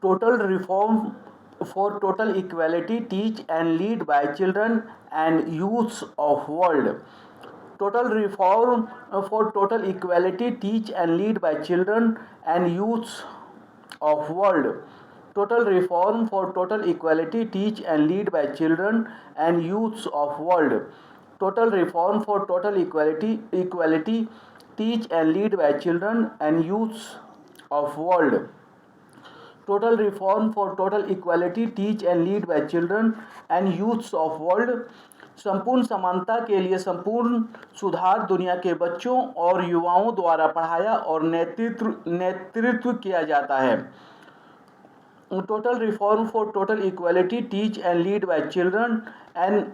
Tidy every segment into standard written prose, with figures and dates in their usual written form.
total reform for total equality teach and lead by children and youths of world. Total reform for total equality teach and lead by children and youths of world. Total reform for total equality teach and lead by children and youths of world. Total reform for total equality teach and lead by children and youths of world. Total reform for total equality teach and lead by children and youths of world. संपूर्ण समानता के लिए संपूर्ण सुधार दुनिया के बच्चों और युवाओं द्वारा पढ़ाया और नेतृत्व किया जाता है. Total reform for total equality teach and lead by children and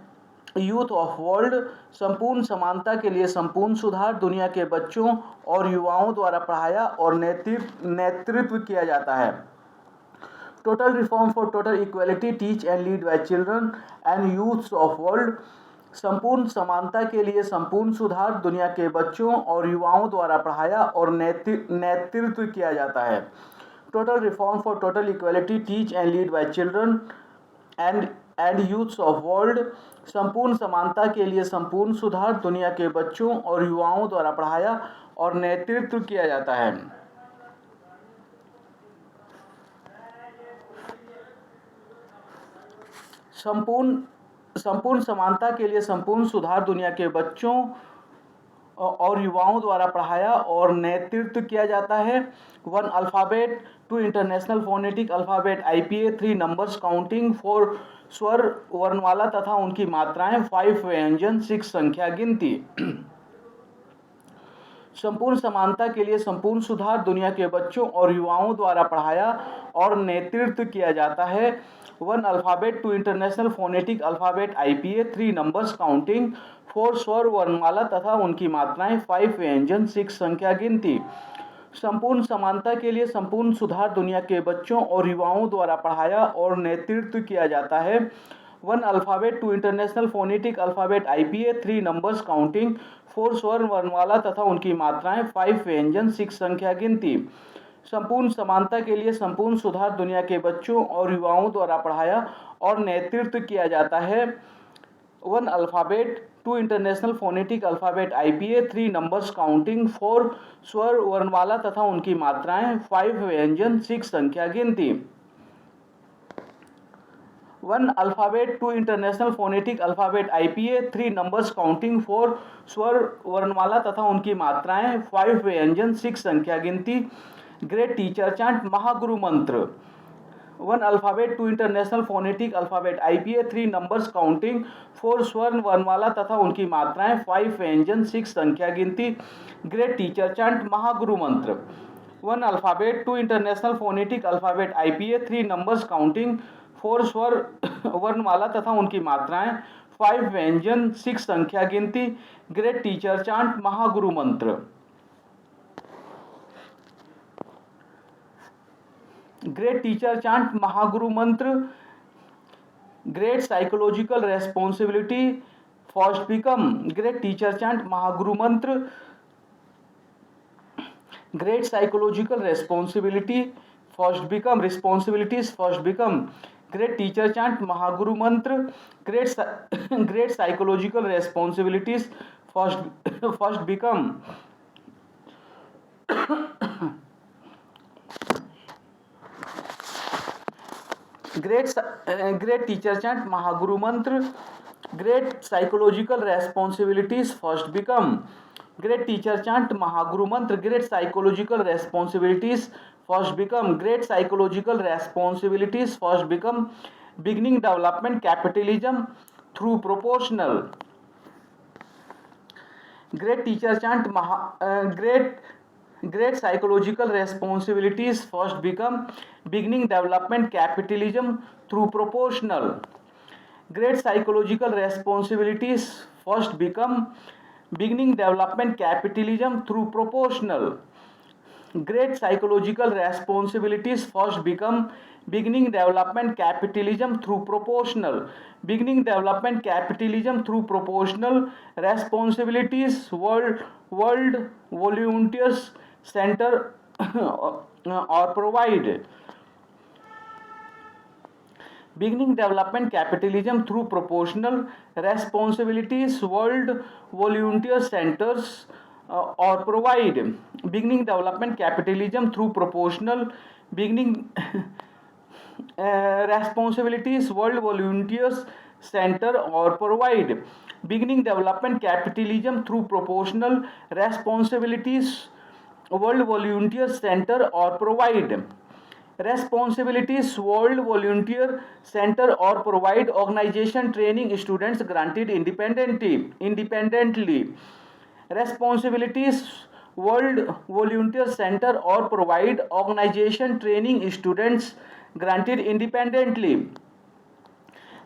youth of world. संपूर्ण समानता के लिए संपूर्ण सुधार दुनिया के बच्चों और युवाओं द्वारा पढ़ाया और नेतृत्व किया जाता है. Total reform for total equality teach and lead by children and youths of world. संपूर्ण समानता के लिए संपूर्ण सुधार दुनिया के बच्चों और युवाओं द्वारा पढ़ाया और नेतृत्व किया जाता है. Total reform for total equality teach and lead by children and youths of world. संपूर्ण समानता के लिए संपूर्ण सुधार दुनिया के बच्चों और युवाओं द्वारा पढ़ाया और नेतृत्व किया जाता है. संपूर्ण समानता के लिए संपूर्ण सुधार दुनिया के बच्चों और युवाओं द्वारा पढ़ाया और नेतृत्व किया जाता है. 1 alphabet, 2 international phonetic alphabet IPA, 3 numbers counting, 4 स्वर वर्णमाला तथा उनकी मात्राएं, 5 व्यंजन, 6 संख्या गिनती. संपूर्ण समानता के लिए संपूर्ण सुधार दुनिया के बच्चों और युवाओं द्वारा पढ़ाया और नेतृत्व किया जाता है. 1 alphabet, 2 international phonetic alphabet IPA, 3 numbers counting, 4 स्वर वर्णमाला तथा उनकी मात्राएं, 5 व्यंजन, 6 संख्या गिनती. संपूर्ण समानता के लिए संपूर्ण सुधार दुनिया के बच्चों और युवाओं द्वारा पढ़ाया और नेतृत्व किया जाता है. 1 alphabet, 2 international phonetic alphabet IPA, 3 numbers counting, 4 स्वर वर्णमाला तथा उनकी मात्राएं, 5 व्यंजन, 6 संख्या गिनती. संपूर्ण समानता के लिए संपूर्ण सुधार दुनिया के बच्चों और युवाओं द्वारा पढ़ाया और नेतृत्व किया जाता है. 1 alphabet, 2 international phonetic alphabet IPA, 3 numbers counting, 4 स्वर वर्णमाला तथा उनकी मात्राएं, 5 व्यंजन, 6 संख्या गिनती. 1 alphabet, 2 international phonetic alphabet IPA, 3 numbers counting, 4 स्वर वर्णमाला तथा उनकी मात्राएं, 5 व्यंजन, 6 संख्या गिनती. ग्रेट टीचर चांट, महागुरु मंत्र. 1 alphabet, 2 international phonetic alphabet IPA, 3 numbers counting, 4 स्वर वर्णमाला तथा उनकी मात्राएं, 5 व्यंजन, 6 संख्या गिनती. ग्रेट टीचर चांट, महागुरु मंत्र. 1 alphabet, 2 international phonetic alphabet IPA, 3 numbers counting, 4 स्वर वर्णमाला तथा उनकी मात्राएं, 5 व्यंजन, 6 संख्या गिनती. Great teacher chant, Mahaguru mantra. Great teacher chant, Mahaguru mantra. Great psychological responsibility first become. Great teacher chant, Mahaguru mantra. Great psychological responsibility first become. Responsibilities first become. Great teacher chant, Mahaguru mantra. Great psychological responsibilities first become. Great teacher chant, Mahaguru mantra. Great psychological responsibilities first become. Great teacher chant, Mahaguru mantra. Great psychological responsibilities first become. Great psychological responsibilities first become. Beginning development capitalism through proportional. Great teacher chant, Great psychological responsibilities first become. Beginning development capitalism through proportional. Great psychological responsibilities first become. Beginning development capitalism through proportional. Great psychological responsibilities first become. Beginning development capitalism through proportional. Beginning development capitalism through proportional. Responsibilities world volunteers center or provide. beginning development capitalism through proportional responsibilities, world volunteer centers or provide beginning development capitalism through proportional beginning responsibilities, world volunteers center or provide beginning development capitalism through proportional responsibilities, world volunteer center or provide responsibilities, world volunteer center or provide organization training students granted independently responsibilities, world volunteer center or provide organization training students granted independently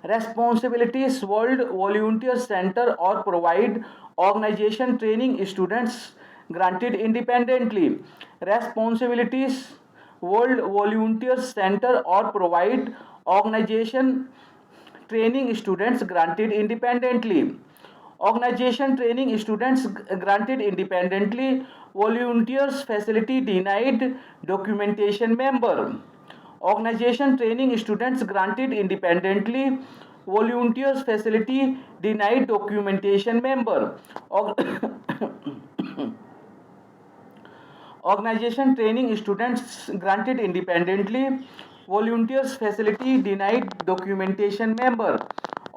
responsibilities, world volunteer center or provide organization training students granted independently responsibilities, world volunteer center or provide organization training students granted independently organization training students granted independently volunteers facility denied documentation member organization training students granted independently volunteers facility denied documentation member organization training students granted independently volunteers facility denied documentation member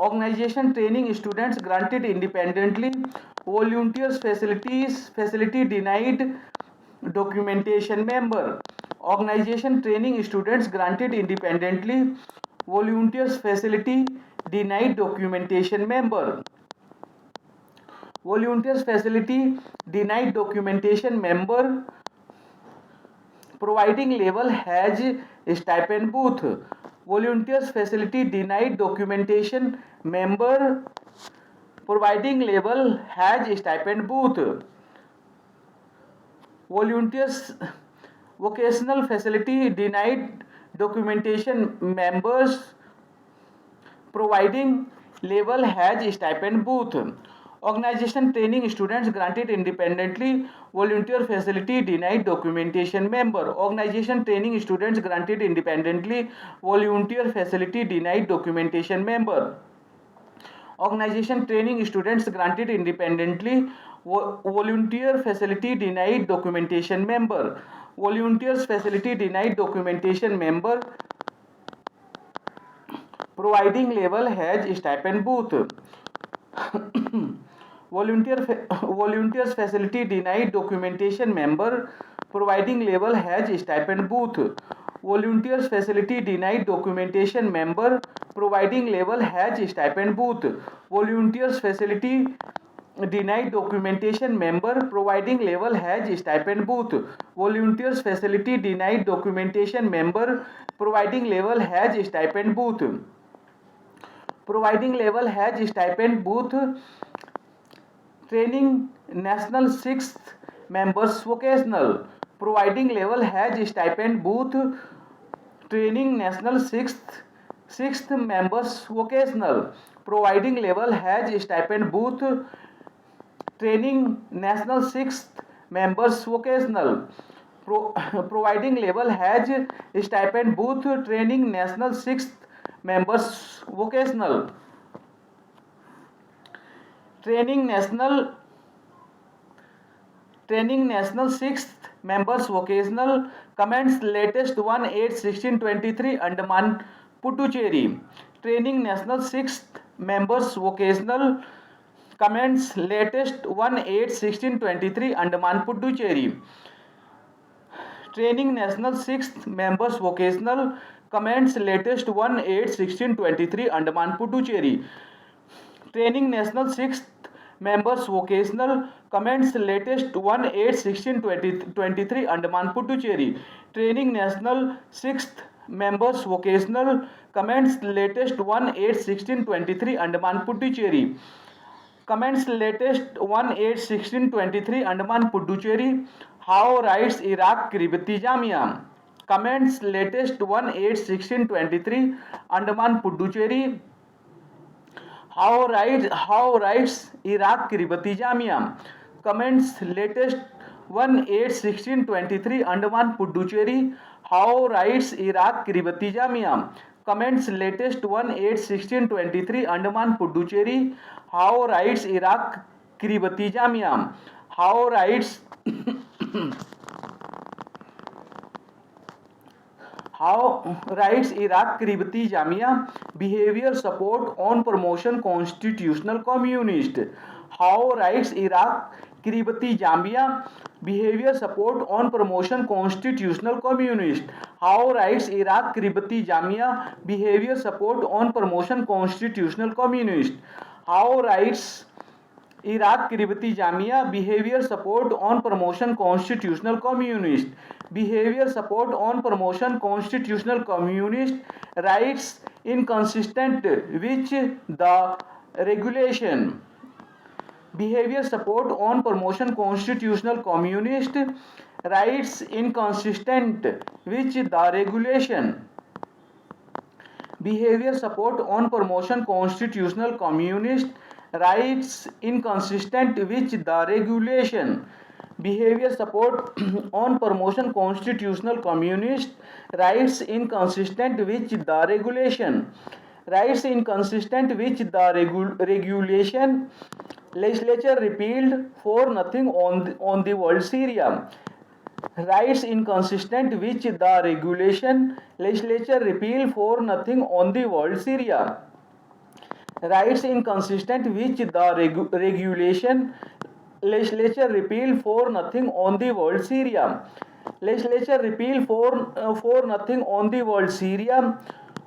organization training students granted independently volunteers facility denied documentation member organization training students granted independently volunteers facility denied documentation member volunteers facility denied documentation member providing level has stipend booth volunteers facility denied documentation member providing level has stipend booth volunteers vocational facility denied documentation members providing level has stipend booth organization training students granted independently volunteer facility denied documentation member organization training students granted independently volunteer facility denied documentation member organization training students granted independently volunteer facility denied documentation member volunteers facility denied documentation member providing level has stipend booth volunteers facility denied documentation member providing level has stipend booth volunteers facility denied documentation member providing level has stipend booth volunteers facility denied documentation member providing level has stipend booth volunteers facility denied documentation member providing level has stipend booth providing level has stipend booth training national sixth members vocational providing level has stipend booth training national sixth members vocational providing level has stipend booth training national sixth members vocational providing level has stipend booth training national sixth members vocational training national sixth members vocational comments latest 1/8/1623 Andaman Puducherry training national sixth members vocational comments latest 1/8/1623 Andaman Puducherry training national sixth members vocational comments latest 1/8/1623 Andaman Puducherry training national sixth members vocational comments latest 1/8/1623 Andaman Puducherry training national sixth members vocational comments latest 1/8/1623 Andaman Puducherry comments latest 1/8/1623 Andaman Puducherry how writes Iraq Kiribati Jamia comments latest 1/8/1623 Andaman Puducherry how writes Iraq Kiribati Jamia comments latest 1/8/1623 Andaman Puducherry how writes Iraq Kiribati Jamia comments latest one 8/16/23 Andaman Puducherry. How writes Iraq Kiribati Jamia. How writes Iraq Kiribati Jamia. Behavior support on promotion constitutional communist. How writes Iraq Kiribati Jamia. Behavior support on promotion constitutional communist. How writes Iraq Kiribati Jamia. Behavior support on promotion constitutional communist. How writes Iraq Kiribati Jamia. Behavior support on promotion constitutional communist. Behavior support on promotion constitutional communist. Rights inconsistent with the regulation. Behavior support on promotion constitutional communist. Rights inconsistent with the regulation. Behavior support on promotion constitutional communist. Rights inconsistent with the regulation. Behavior support on promotion constitutional communist. Rights inconsistent with the regulation. Rights inconsistent with the regulation. Legislature repealed for nothing on the world Syria. Rights inconsistent with the regulation. Legislature repealed for nothing on the world Syria. Rights inconsistent with the regulation. Legislature repealed for nothing on the world Syria. Legislature repealed for nothing on the world Syria.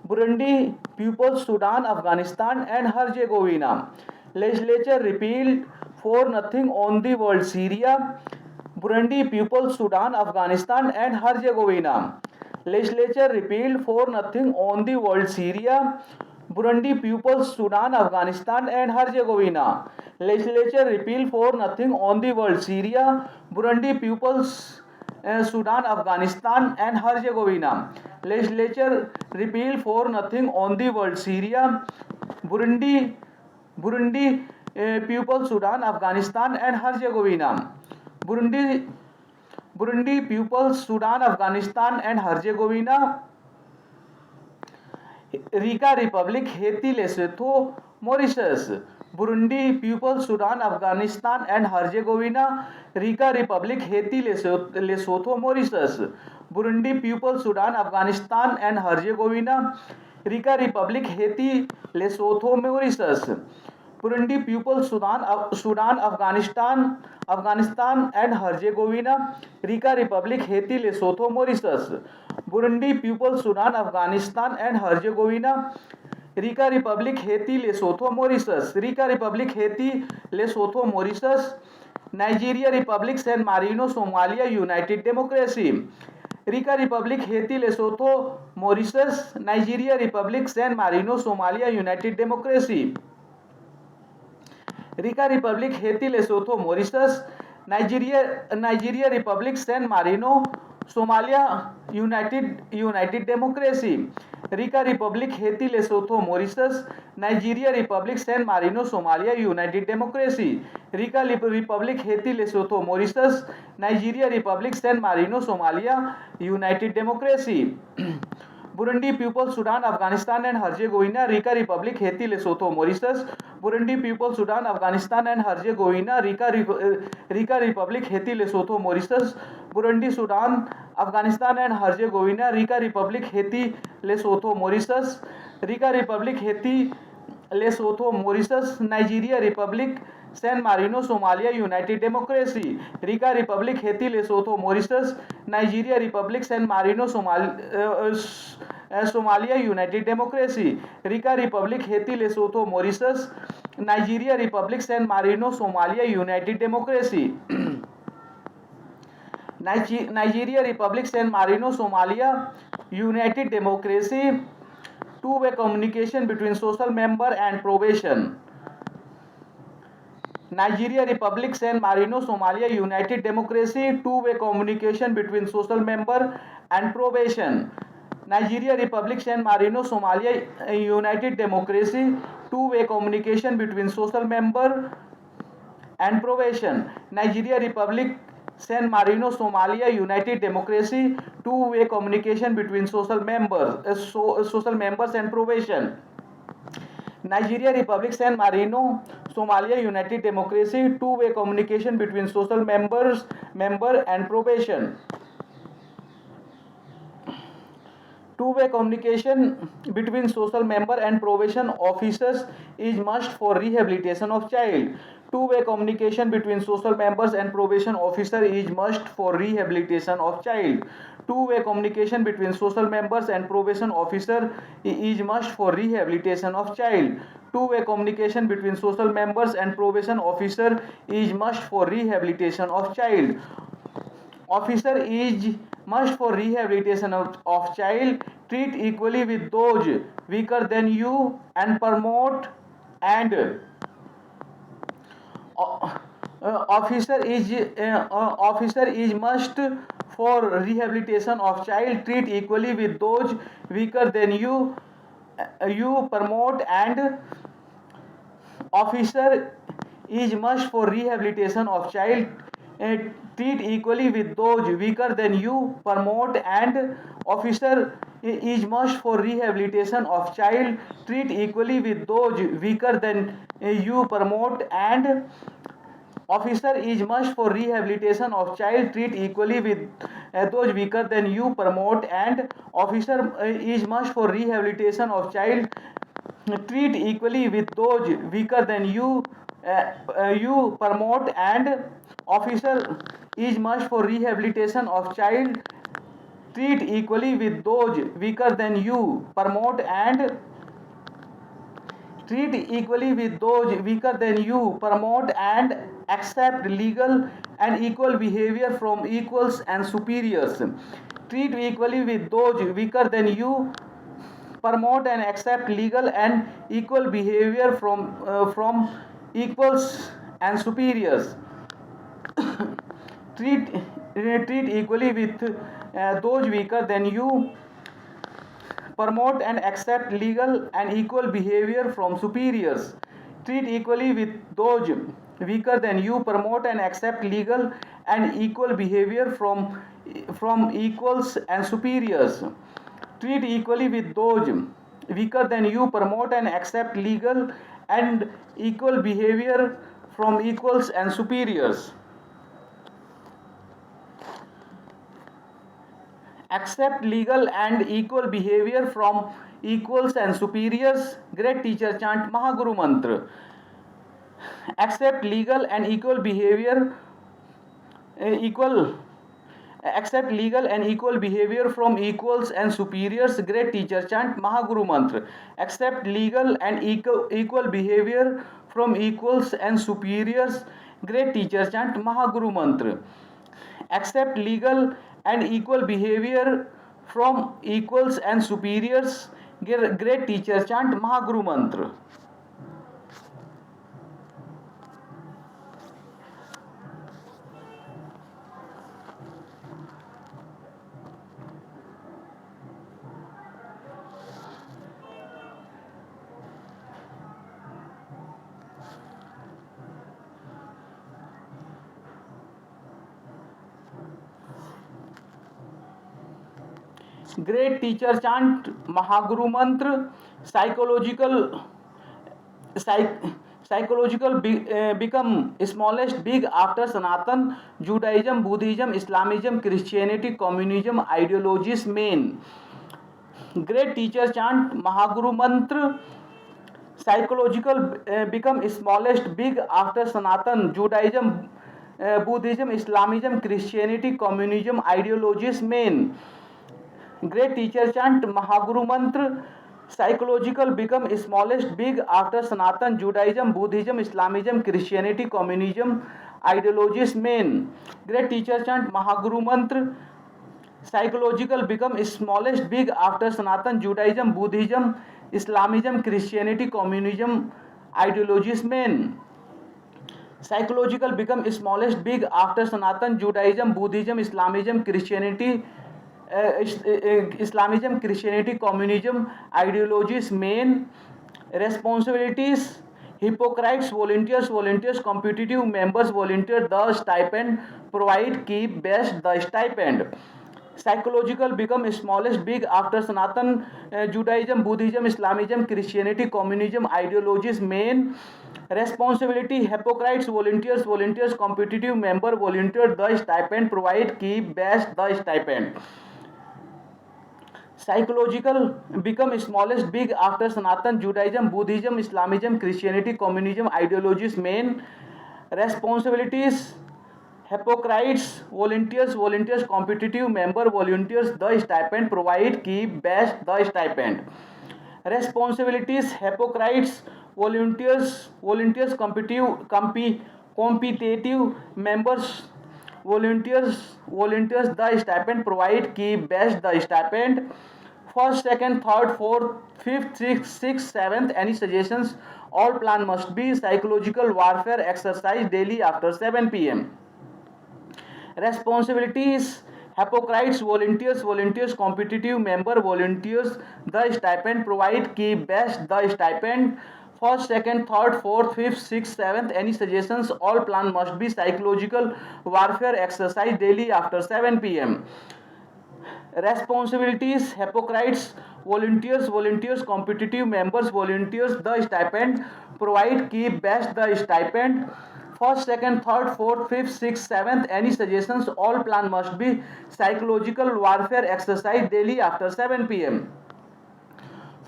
Burundi, People's Sudan, Afghanistan and Herzegovina. Legislature repealed for nothing on the world Syria. Burundi, People's Sudan, Afghanistan and Herzegovina. Legislature repealed for nothing on the world Syria. Burundi, People's Sudan, Afghanistan and Herzegovina. Legislature repealed for nothing on the world Syria. Burundi, People's Sudan, Afghanistan and Herzegovina. Legislature repealed for nothing on the world Syria. Burundi, People's Sudan, Afghanistan and Herzegovina. Burundi, People's Sudan, Afghanistan and Herzegovina. Rica Republic, Haiti, Lesotho, Mauritius. Burundi, People's Sudan, Afghanistan and Herzegovina. Rica Republic, Haiti, Lesotho, Mauritius. Burundi, People's Sudan, Afghanistan and Herzegovina. Rica Republic, Haiti, Lesotho, Mauritius. Burundi, People's Sudan, Afghanistan and Herzegovina. Rica Republic, Haiti, Lesotho, Mauritius. Burundi, People's Sudan, Afghanistan and Herzegovina. Rica Republic, Haiti, Lesotho, Mauritius. Rica Republic, Haiti, Lesotho, Mauritius. Nigeria Republic, San Marino, Somalia, United Democracy. Rica Republic, Haiti, Lesotho, Mauritius. Nigeria Republic, San Marino, Somalia, United Democracy. Rica Republic, Haiti, Lesotho, Mauritius. Nigeria Republic, San Marino, Somalia, United Democracy. Rica Republic, Haiti, Lesotho, Mauritius. Nigeria Republic, San Marino, Somalia, United Democracy. Rica Republic, Haiti, Lesotho, Mauritius. Nigeria Republic, San Marino, Somalia, United Democracy. Burundi, People's Sudan, Afghanistan and Herzegovina. Rica Republic, Haiti, Lesotho, Mauritius. Burundi, People's Sudan, Afghanistan and Herzegovina. Rica Republic, Haiti, Lesotho, Mauritius. Burundi, Sudan, Afghanistan and Herzegovina. Rica Republic, Haiti, Lesotho, Mauritius. Rica Republic, Haiti, Lesotho, Mauritius. Nigeria Republic, San Marino, Somalia, United Democracy. Rica Republic, Haiti, Lesotho, Mauritius. Nigeria Republic, San Marino, Somalia, United Democracy. Rica Republic, Haiti, Lesotho, Mauritius. Nigeria Republic, San Marino, Somalia, United Democracy. Nigeria Republic, San Marino, Somalia, United Democracy. Two-way communication between social member and probation. Nigeria Republic, San Marino, Somalia, United Democracy. Two-way communication between social member and probation. Nigeria Republic, San Marino, Somalia, United Democracy. Two-way communication between social member and probation. Nigeria Republic, San Marino, Somalia, United Democracy, two-way communication between social members and probation. Nigeria Republic, San Marino, Somalia, United Democracy, two-way communication between member and probation. Two-way communication between social member and probation officers is must for rehabilitation of child. Two-way communication between social members and probation officer is must for rehabilitation of child. Two-way communication between social members and probation officer is must for rehabilitation of child. Two-way communication between social members and probation officer is must for rehabilitation of child. Officer is must for rehabilitation of child, treat equally with those weaker than you and promote and officer is must for rehabilitation of child, treat equally with those weaker than you promote and officer is must for rehabilitation of child, treat equally with those weaker than you promote and officer is must for rehabilitation of child, treat equally with those weaker than you promote and officer is must for rehabilitation of child, treat equally with those weaker than you promote and officer is must for rehabilitation of child, treat equally with those weaker than you promote and officer is must for rehabilitation of child, treat equally with those weaker than you promote and treat equally with those weaker than you promote and accept legal and equal behavior from equals and superiors. Treat equally with those weaker than you promote and accept legal and equal behavior from equals and superiors. Treat equally with those weaker than you promote and accept legal and equal behavior from superiors. Treat equally with those weaker than you promote and accept legal and equal behavior from equals and superiors. Treat equally with those weaker than you promote and accept legal and equal behavior from equals and superiors. Accept legal and equal behavior from equals and superiors. Great teacher chant Mahaguru Mantra. Accept legal and equal behavior accept legal and equal behavior from equals and superiors. Great teacher chant Mahaguru Mantra. Accept legal and equal behavior from equals and superiors. Great teacher chant Mahaguru Mantra. Accept legal and equal behavior from equals and superiors. Great teacher chant Mahaguru Mantra. Great teacher chant Mahaguru Mantra. Psychological become smallest big after Sanatan, Judaism, Buddhism, Islamism, Christianity, communism, ideologies main. Great teacher chant Mahaguru Mantra. Psychological become smallest big after Sanatan, Judaism, Buddhism, Islamism, Christianity, communism, ideologies main. Great teacher chant Mahaguru Mantra. Psychological become smallest big after Sanatan, Judaism, Buddhism, Islamism, Christianity, communism, ideologies main. Great teacher chant Mahaguru Mantra. Psychological become smallest big after Sanatan, Judaism, Buddhism, Islamism, Christianity, communism, ideologies main. Psychological become smallest big after Sanatan, Judaism, Buddhism, Islamism, Christianity, Islamism, Christianity, communism, ideologies main. Responsibilities. Hypocrites, volunteers, competitive members, volunteer the stipend, provide, keep, best the stipend. Psychological become smallest big after Sanatan, Judaism, Buddhism, Islamism, Christianity, communism, ideologies, main responsibility, hypocrites, volunteers, competitive member, volunteer the stipend, provide, keep, best the stipend. Psychological become smallest big after Sanatan, Judaism, Buddhism, Islamism, Christianity, communism, ideologies, main responsibilities, hypocrites, volunteers, competitive member, volunteers the stipend, provide, keep, best the stipend. Responsibilities, hypocrites, volunteers, competitive members, volunteers the stipend, provide, keep, best the stipend. First, second, third, fourth, fifth, sixth, seventh, any suggestions? All plan must be psychological warfare exercise daily after 7 p.m. Responsibilities, hypocrites, volunteers, competitive member, volunteers the stipend, provide, keep, best the stipend. First, second, third, fourth, fifth, sixth, seventh, any suggestions? All plan must be psychological warfare exercise daily after 7 p.m. Responsibilities, hypocrites, volunteers, competitive members, volunteers the stipend, provide, keep, best the stipend. First, second, third, fourth, fifth, sixth, seventh, any suggestions? All plan must be psychological warfare exercise daily after 7 p.m.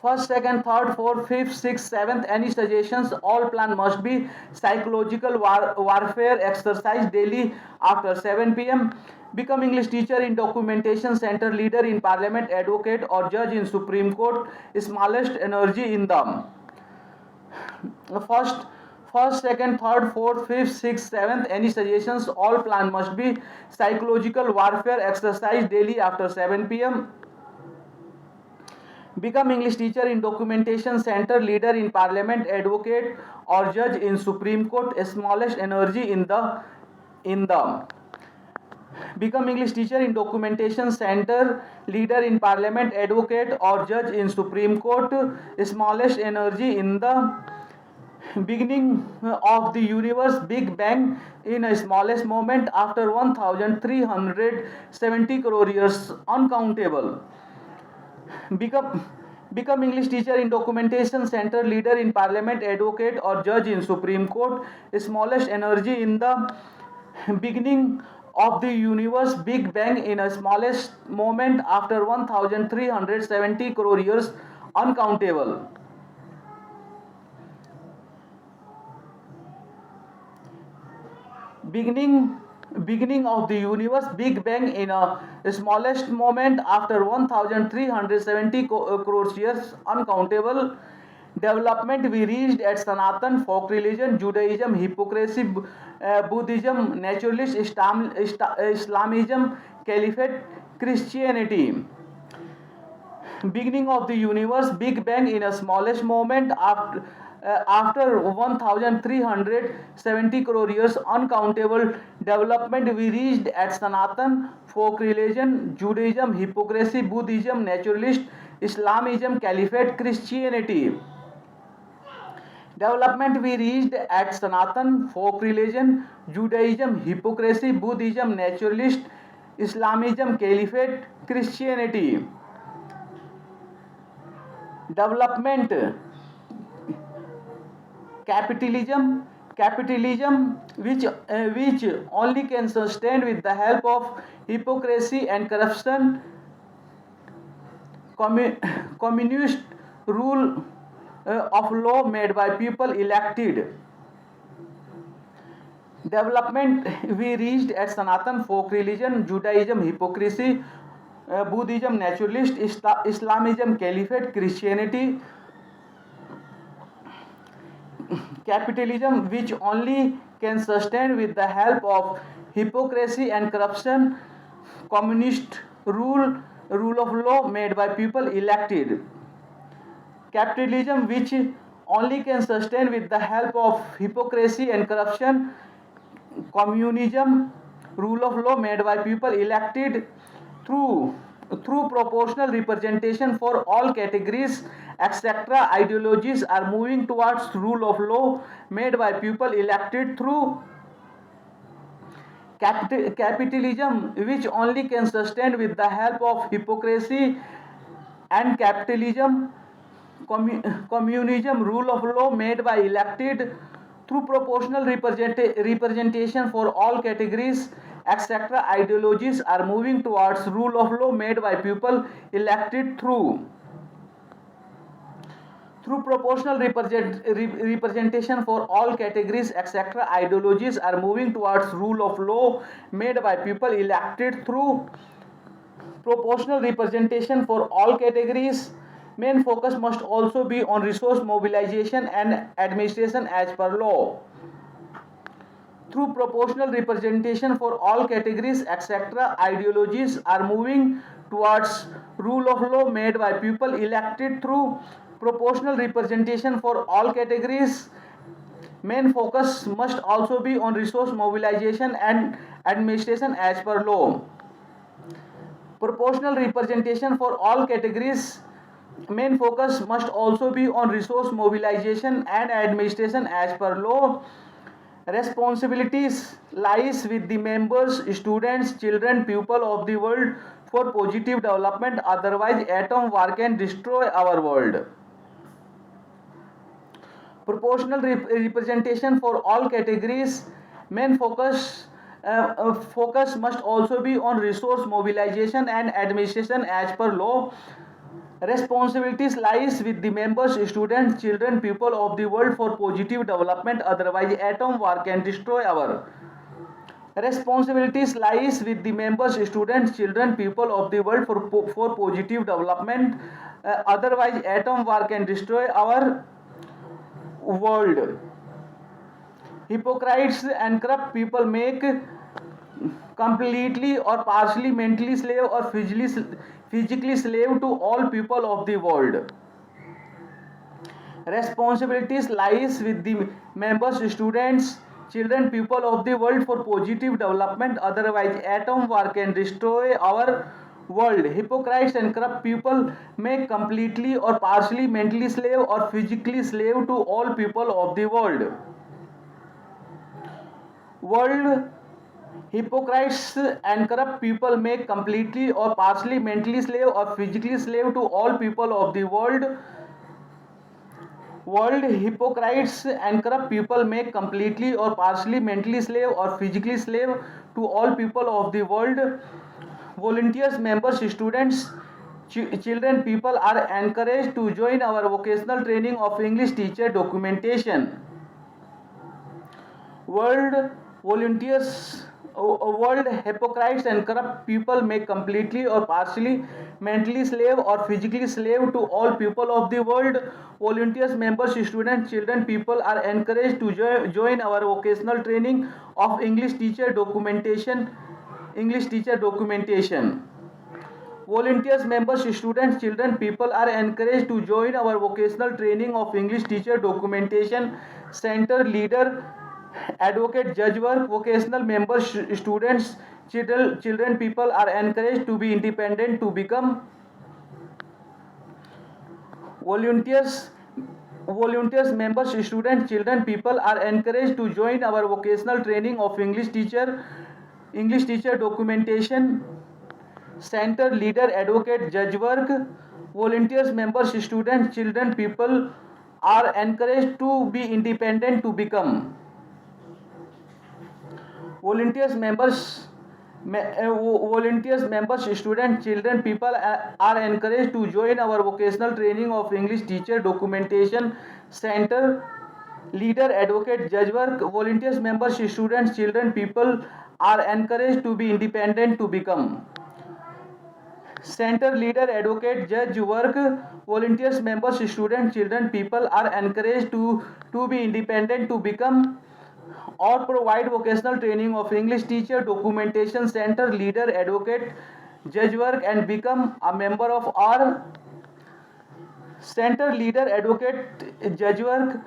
First, second, third, fourth, fifth, sixth, seventh, any suggestions? All plan must be psychological warfare exercise daily after 7 p.m. Become English teacher in documentation center, leader in parliament, advocate or judge in Supreme Court, smallest energy in them. First, second, third, fourth, fifth, sixth, seventh, any suggestions? All plan must be psychological warfare exercise daily after 7 p.m. Become English teacher in documentation center, leader in parliament, advocate or judge in Supreme Court, smallest energy in the. Become English teacher in documentation center, leader in parliament, advocate or judge in Supreme Court, smallest energy in the. Beginning of the universe, Big Bang in a smallest moment after 1370 crore years, uncountable. Become Become English teacher in documentation center, leader in parliament, advocate or judge in Supreme Court, smallest energy in the. Beginning of the universe, Big Bang in a smallest moment after 1370 crore years, uncountable. Beginning of the universe, Big Bang in a smallest moment after 1370 crore years, uncountable. Development we reached at Sanatan, folk religion, Judaism, hypocrisy, Buddhism, naturalist, Islamism, caliphate, Christianity. Beginning of the universe, Big Bang in a smallest moment after 1370 crore years, uncountable. Development we reached at Sanatan, folk religion, Judaism, hypocrisy, Buddhism, naturalist, Islamism, caliphate, Christianity. Development we reached at Sanatan, folk religion, Judaism, hypocrisy, Buddhism, naturalist, Islamism, caliphate, Christianity. Development, capitalism which only can sustain with the help of hypocrisy and corruption, communist rule of law made by people elected. Development we reached at Sanatan, folk religion, Judaism, hypocrisy, Buddhism, naturalist, Islamism, caliphate, Christianity. Capitalism which only can sustain with the help of hypocrisy and corruption, communist rule of law made by people elected. Capitalism which only can sustain with the help of hypocrisy and corruption, communism, rule of law made by people elected through through proportional representation for all categories, etc. Ideologies are moving towards rule of law made by people elected through capitalism, which only can sustain with the help of hypocrisy and capitalism. Communism, rule of law made by elected through proportional representation for all categories, etc. Ideologies are moving towards rule of law made by people elected through proportional representation for all categories, etc. Ideologies are moving towards rule of law made by people elected through proportional representation for all categories. Main focus must also be on resource mobilization and administration as per law. Through proportional representation for all categories, etc., ideologies are moving towards rule of law made by people elected through proportional representation for all categories. Main focus must also be on resource mobilization and administration as per law. Proportional representation for all categories. Main focus must also be on resource mobilization and administration as per law. Responsibilities lies with the members, students, children, people of the world for positive development. Otherwise, atom war can destroy our world. Proportional representation for all categories. Main focus must also be on resource mobilization and administration as per law. Responsibilities lies with the members, students, children, people of the world for positive development. Otherwise, atom war can destroy our. Responsibilities lies with the members, students, children, people of the world for positive development. Otherwise, atom war can destroy our world. Hypocrites and corrupt people make completely or partially mentally slave or physically slave to all people of the world. Responsibilities lies with the members, students, children, people of the world for positive development. Otherwise, atom war can destroy our world. Hypocrites and corrupt people make completely or partially mentally slave or physically slave to all people of the world. Hypocrites and corrupt people make completely or partially mentally slave or physically slave to all people of the world. Hypocrites and corrupt people make completely or partially mentally slave or physically slave to all people of the world. Volunteers, members, students, children, people are encouraged to join our vocational training of English teacher documentation. World hypocrites and corrupt people make completely or partially mentally slave or physically slave to all people of the world. Volunteers, members, students, children, people are encouraged to join our vocational training of English teacher documentation. Volunteers, members, students, children, people are encouraged to join our vocational training of English teacher documentation center. Leader, advocate, judge work. Vocational members, students, children, people are encouraged to be independent to become volunteers, members, students, children, people are encouraged to join our vocational training of English teacher documentation center. Leader, advocate, judge work. Volunteers, members, students, children, people are encouraged to be independent to become volunteers, members, students, children, people are encouraged to join our vocational training of English teacher documentation center. Leader, advocate, judge work. Volunteers, members, students, children, people are encouraged to be independent to become center. Leader, advocate, judge work. Volunteers, members, students, children, people are encouraged to be independent to become or provide vocational training of English teacher documentation center. Leader, advocate, judge work and become a member of our center. Leader, advocate, judge work.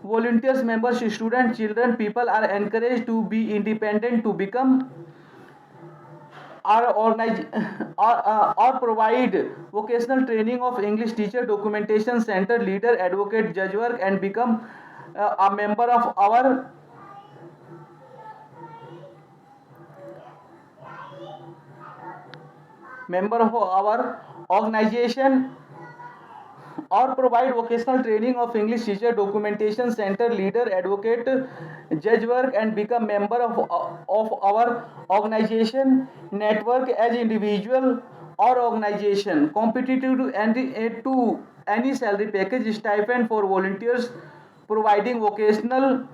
Volunteers, members, students, children, people are encouraged to be independent to become or organize or provide vocational training of English teacher, documentation center leader, advocate, judge work, and become a member of our organization, or provide vocational training of English teacher, documentation center leader, advocate, judge work, and become member of our organization network as individual or organization competitive to any salary package, stipend for volunteers, providing vocational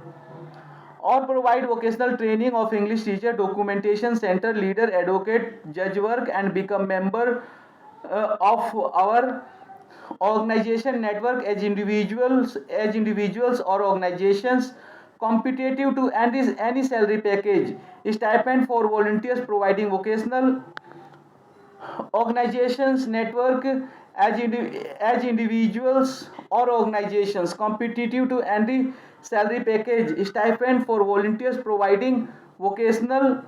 or provide vocational training of English teacher, documentation center leader, advocate, judge work, and become member of our organization network as individuals or organizations competitive to any salary package, stipend for volunteers, providing vocational organizations network as individuals or organizations competitive to any salary package, stipend for volunteers, providing vocational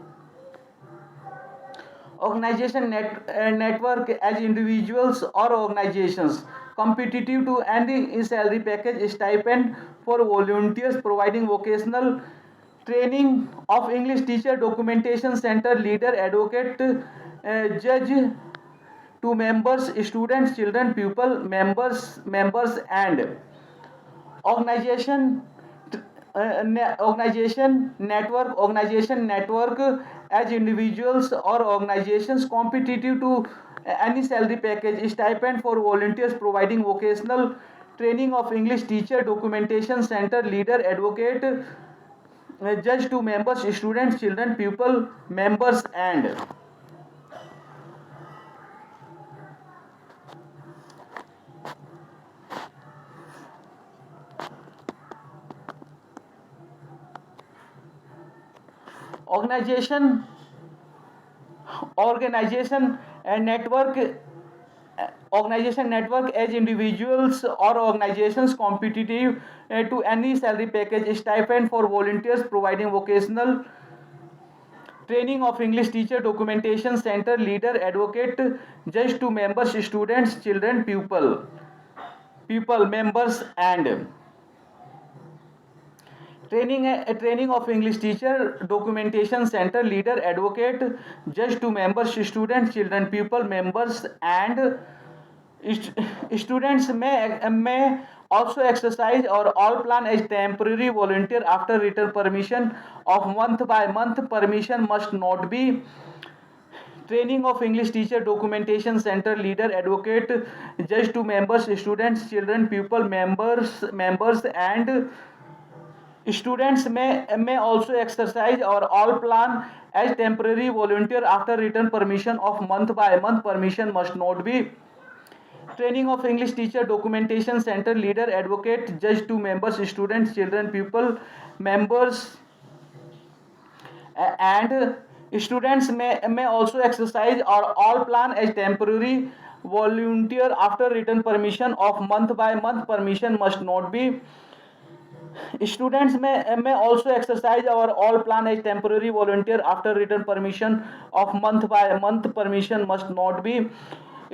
network as individuals or organizations competitive to any salary package, stipend for volunteers, providing vocational training of English teacher, documentation center leader, advocate, judge to members, students, children, pupil, members and organization organization network as individuals or organizations competitive to any salary package, stipend for volunteers, providing vocational training of English teacher, documentation center leader, advocate, judge to members, students, children, pupil, members and organization organization and network organization network as individuals or organizations competitive to any salary package, stipend for volunteers, providing vocational training of English teacher, documentation center leader, advocate, judge to members, students, children, people, members and training of English teacher, documentation center leader, advocate, judge to members, students, children, people, members and students may also exercise or all plan as temporary volunteer after written permission of month by month. Permission must not be training of English teacher, documentation center leader, advocate, judge to members, students, children, pupil, members and students may also exercise or all plan as temporary volunteer after written permission of month by month. Permission must not be training of English teacher, documentation center leader, advocate, judge to members, students, children, pupil, members and students may also exercise or all plan as temporary volunteer after written permission of month by month. Permission must not be students may also exercise or all plan as temporary volunteer after written permission of month by month. Permission must not be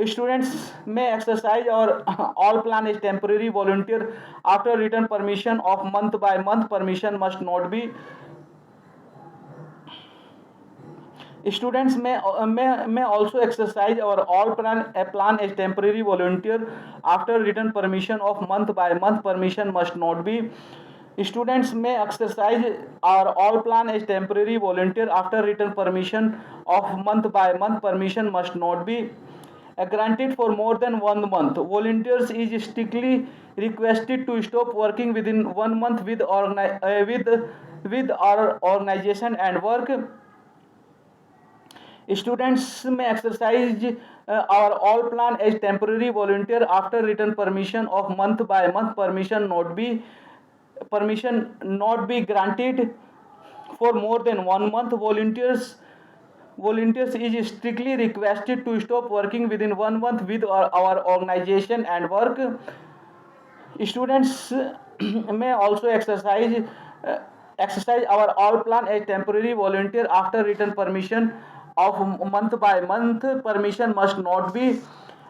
students may exercise or all plan as temporary volunteer after written permission of month by month. Permission must not be students may also exercise or all plan as temporary volunteer after written permission of month by month. Permission must not be students may exercise or all plan as temporary volunteer after written permission of month by month. Permission must not be granted for more than 1 month. Volunteers is strictly requested to stop working within 1 month with our organization and work. Students may exercise or all plan as temporary volunteer after written permission of month by month. Permission not be granted for more than 1 month. Volunteers is strictly requested to stop working within 1 month with our organization and work. Students may also exercise our all plan as temporary volunteer after written permission of month by month. Permission must not be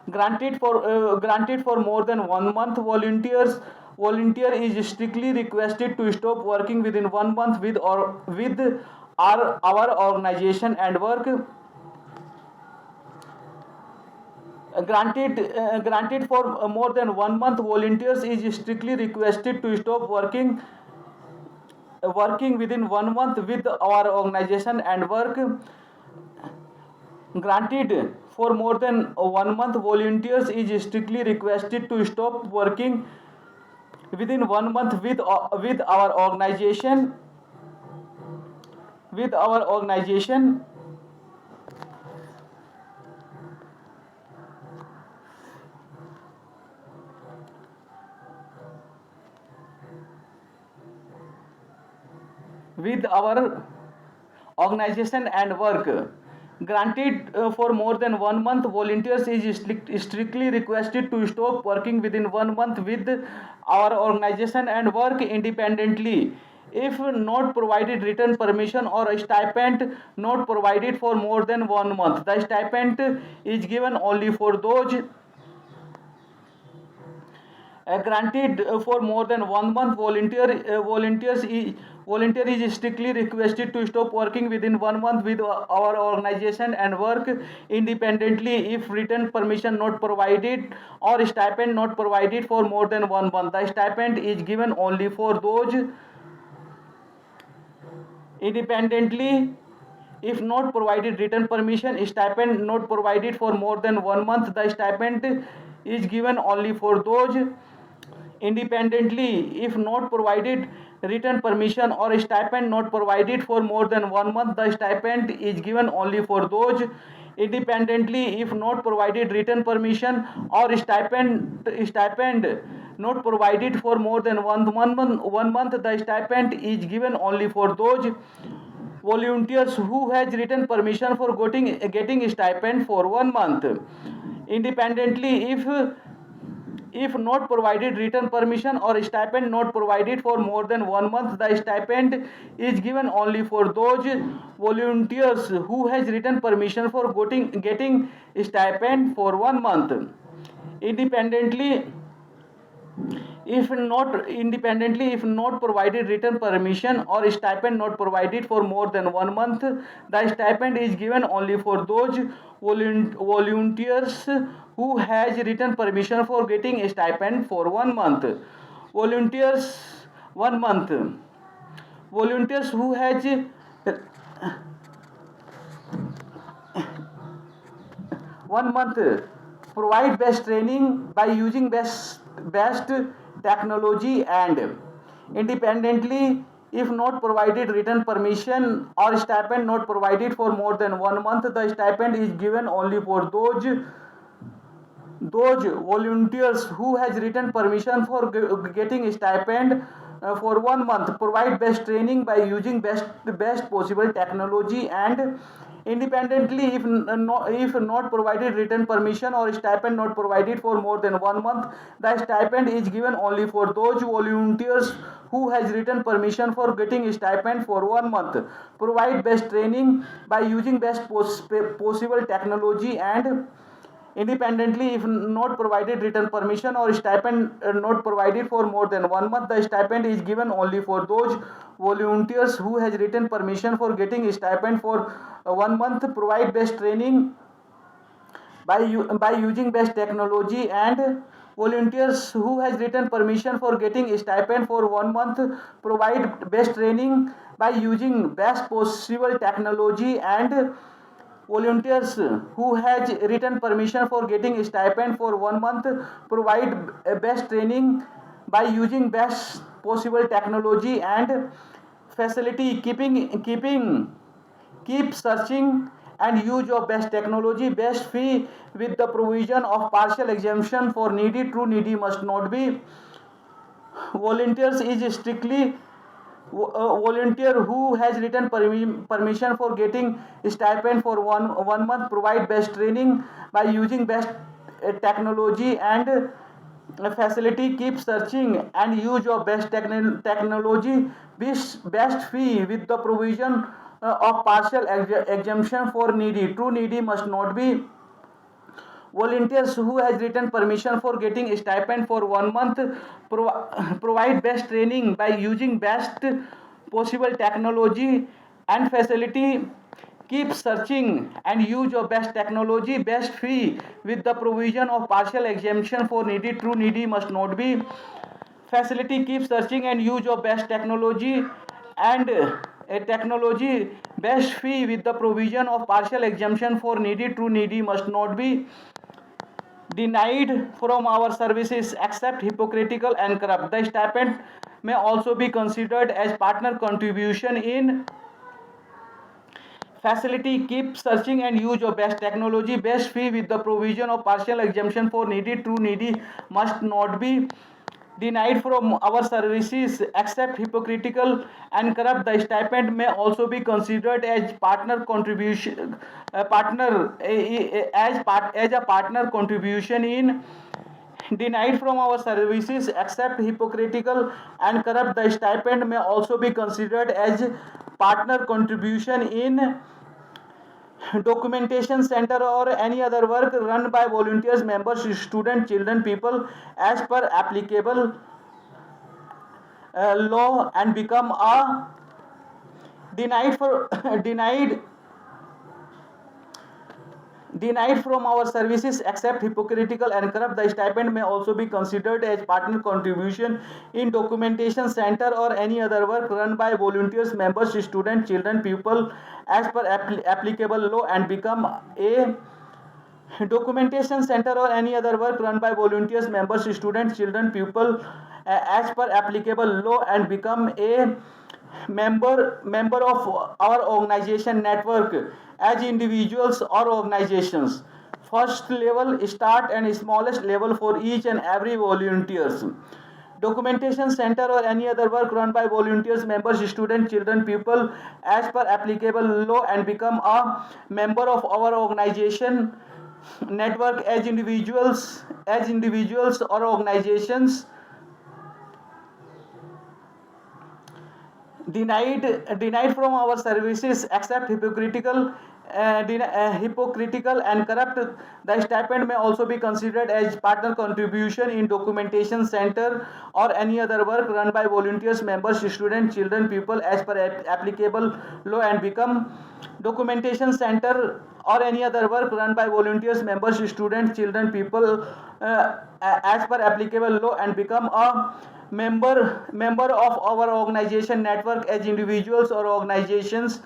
granted for more than 1 month. Volunteer is strictly requested to stop working within 1 month with our organization and work. Granted for more than 1 month. Volunteers is strictly requested to stop working within 1 month with our organization and work. Granted for more than 1 month. Volunteers is strictly requested to stop working within 1 month with our organization. With our organization and work. Granted for more than 1 month. Volunteers is strictly requested to stop working within 1 month with our organization and work independently if not provided written permission or a stipend not provided for more than 1 month. The stipend is given only for those granted for more than 1 month. Volunteer is strictly requested to stop working within 1 month with our organization and work independently if written permission not provided or stipend not provided for more than 1 month. The stipend is given only for those independently if not provided written permission. Stipend not provided for more than 1 month. The stipend is given only for those independently if not provided written permission or stipend not provided for more than 1 month. The stipend is given only for those independently if not provided written permission or stipend not provided for more than 1 month. The stipend is given only for those volunteers who has written permission for getting stipend for 1 month independently if not provided written permission or stipend not provided for more than 1 month. The stipend is given only for those volunteers who has written permission for getting stipend for 1 month independently if not provided written permission or stipend not provided for more than 1 month. The stipend is given only for those volunteers who has written permission for getting stipend for 1 month. Volunteers 1 month. Volunteers who has 1 month provide best training by using best technology and independently if not provided written permission or stipend not provided for more than 1 month. The stipend is given only for those volunteers who has written permission for getting stipend for 1 month provide best training by using best possible technology and independently if not provided written permission or stipend not provided for more than 1 month. The stipend is given only for those volunteers who has written permission for getting stipend for 1 month provide best training by using best possible technology and independently if not provided written permission or stipend not provided for more than 1 month. The stipend is given only for those volunteers who has written permission for getting stipend for 1 month provide best training by using best technology and volunteers who has written permission for getting stipend for 1 month provide best training by using best possible technology and volunteers who has written permission for getting stipend for 1 month provide best training by using best possible technology and facility keep searching and use of best technology best fee with the provision of partial exemption for needy. True needy must not be. Volunteers is strictly volunteer who has written permission for getting stipend for one month provide best training by using best technology and facility keep searching and use of best technology best fee with the provision of partial exemption for needy. True needy must not be volunteers who has written permission for getting stipend for 1 month. Provide best training by using best possible technology and facility. Keep searching and use of best technology, best fee with the provision of partial exemption for needy. True needy must not be facility. Keep searching and use of best technology and a technology best fee with the provision of partial exemption for needy. True needy must not be denied from our services except hypocritical and corrupt. The stipend may also be considered as partner contribution in facility. Keep searching and use of best technology, best fee with the provision of partial exemption for needy. True needy must not be denied from our services except hypocritical and corrupt. The stipend may also be considered as partner contribution partner as a partner contribution in denied from our services except hypocritical and corrupt. The stipend may also be considered as partner contribution in documentation center or any other work run by volunteers, members, students, children, people as per applicable law and become a denied for denied from our services except hypocritical and corrupt. The stipend may also be considered as partner contribution in documentation center or any other work run by volunteers, members, students, children, people as per applicable law and become a documentation center or any other work run by volunteers, members, students, children, people as per applicable law and become a member of our organization network as individuals or organizations. First level start and smallest level for each and every volunteers. Documentation center or any other work run by volunteers, members, students, children, people as per applicable law and become a member of our organization network as individuals or organizations. Denied from our services except hypocritical and corrupt. The stipend may also be considered as partner contribution in documentation center or any other work run by volunteers, members, students, children, people as per applicable law and become documentation center or any other work run by volunteers, members, students, children, people as per applicable law and become a member of our organization network as individuals or organizations.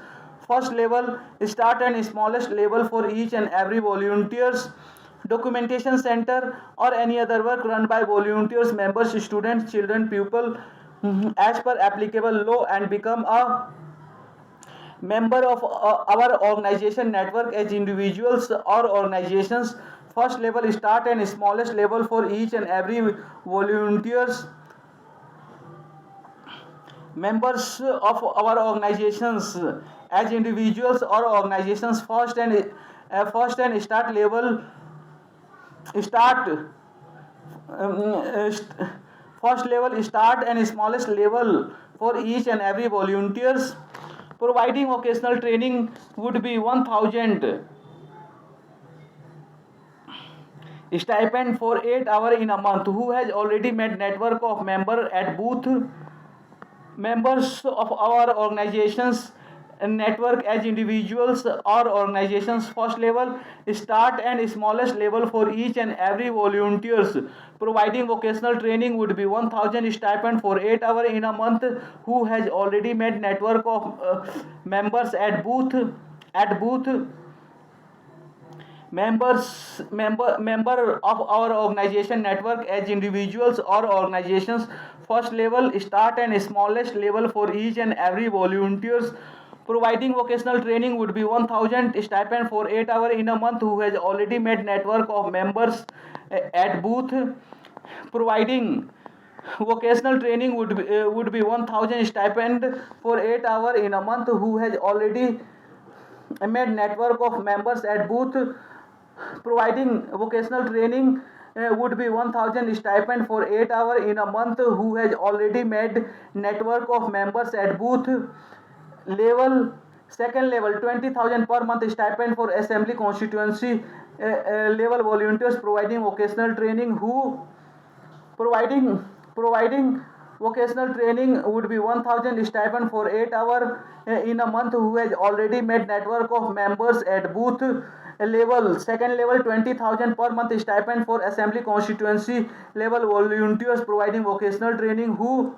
First level start and smallest level for each and every volunteers. Documentation center or any other work run by volunteers, members, students, children, people as per applicable law and become a member of our organization network as individuals or organizations. First level start and smallest level for each and every volunteers, members of our organizations as individuals or organizations. Start level start first level start and smallest level for each and every volunteers. Providing vocational training would be 1000 stipend for 8 hours in a month. Who has already met network of member at booth, members of our organizations network as individuals or organizations. First level start and smallest level for each and every volunteers. Providing vocational training would be 1000 stipend for 8 hours in a month. Who has already met network of members at booth member of our organization network as individuals or organizations. First level start and smallest level for each and every volunteers. Providing vocational training would be 1000 stipend for 8 hours in a month. Who has already met network of members at booth. Providing vocational training would be 1000 stipend for 8 hours in a month. Who has already met network of members at booth. Providing vocational training would be 1000 stipend for 8 hours in a month. Who has already made network of members at booth level. Second level 20,000 per month stipend for assembly constituency level volunteers providing vocational training who providing vocational training would be 1,000 stipend for 8 hours in a month who has already made network of members at booth level. Second level 20,000 per month stipend for assembly constituency level volunteers providing vocational training who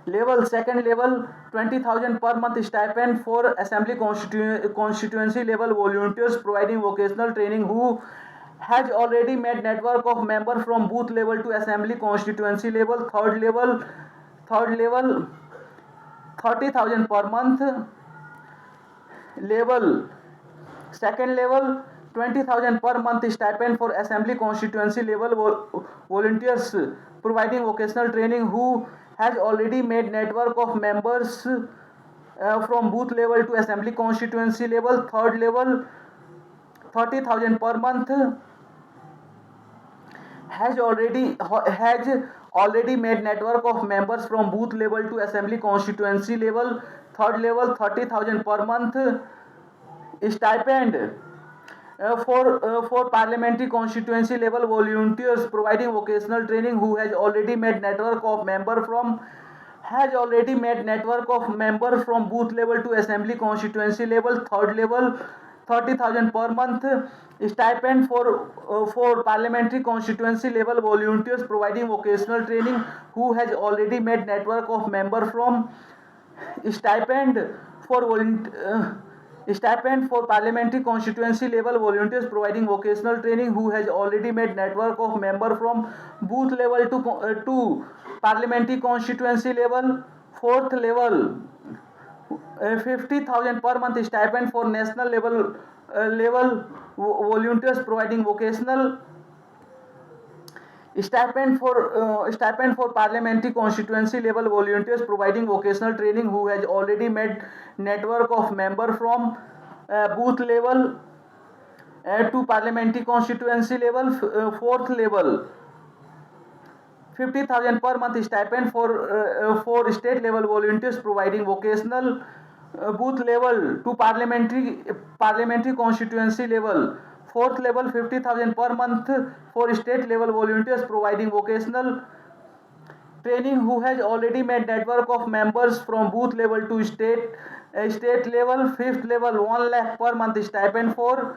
level. Second level 20,000 per month stipend for assembly constituency level volunteers providing vocational training who has already made network of members from booth level to assembly constituency level. Third level 30,000 per month level. Second level 20,000 per month stipend for assembly constituency level volunteers providing vocational training who has already made network of members from booth level to assembly constituency level. Third level 30,000 per month has already made network of members from booth level to assembly constituency level. Third level 30,000 per month stipend for parliamentary constituency level volunteers providing vocational training who has already made network of member from booth level to assembly constituency level. Third level 30,000 per month stipend for parliamentary constituency level volunteers providing vocational training who has already made network of member from stipend for stipend for parliamentary constituency level volunteers providing vocational training who has already made network of member from booth level to parliamentary constituency level. Fourth level 50,000 per month stipend for national level volunteers providing vocational stipend for parliamentary constituency level volunteers providing vocational training who has already made network of member from booth level to parliamentary constituency level. Fourth level 50,000 per month stipend for state level volunteers providing vocational booth level to parliamentary constituency level. Fourth level 50,000 per month for state level volunteers providing vocational training who has already made network of members from booth level to state level. Fifth level 1 lakh per month stipend for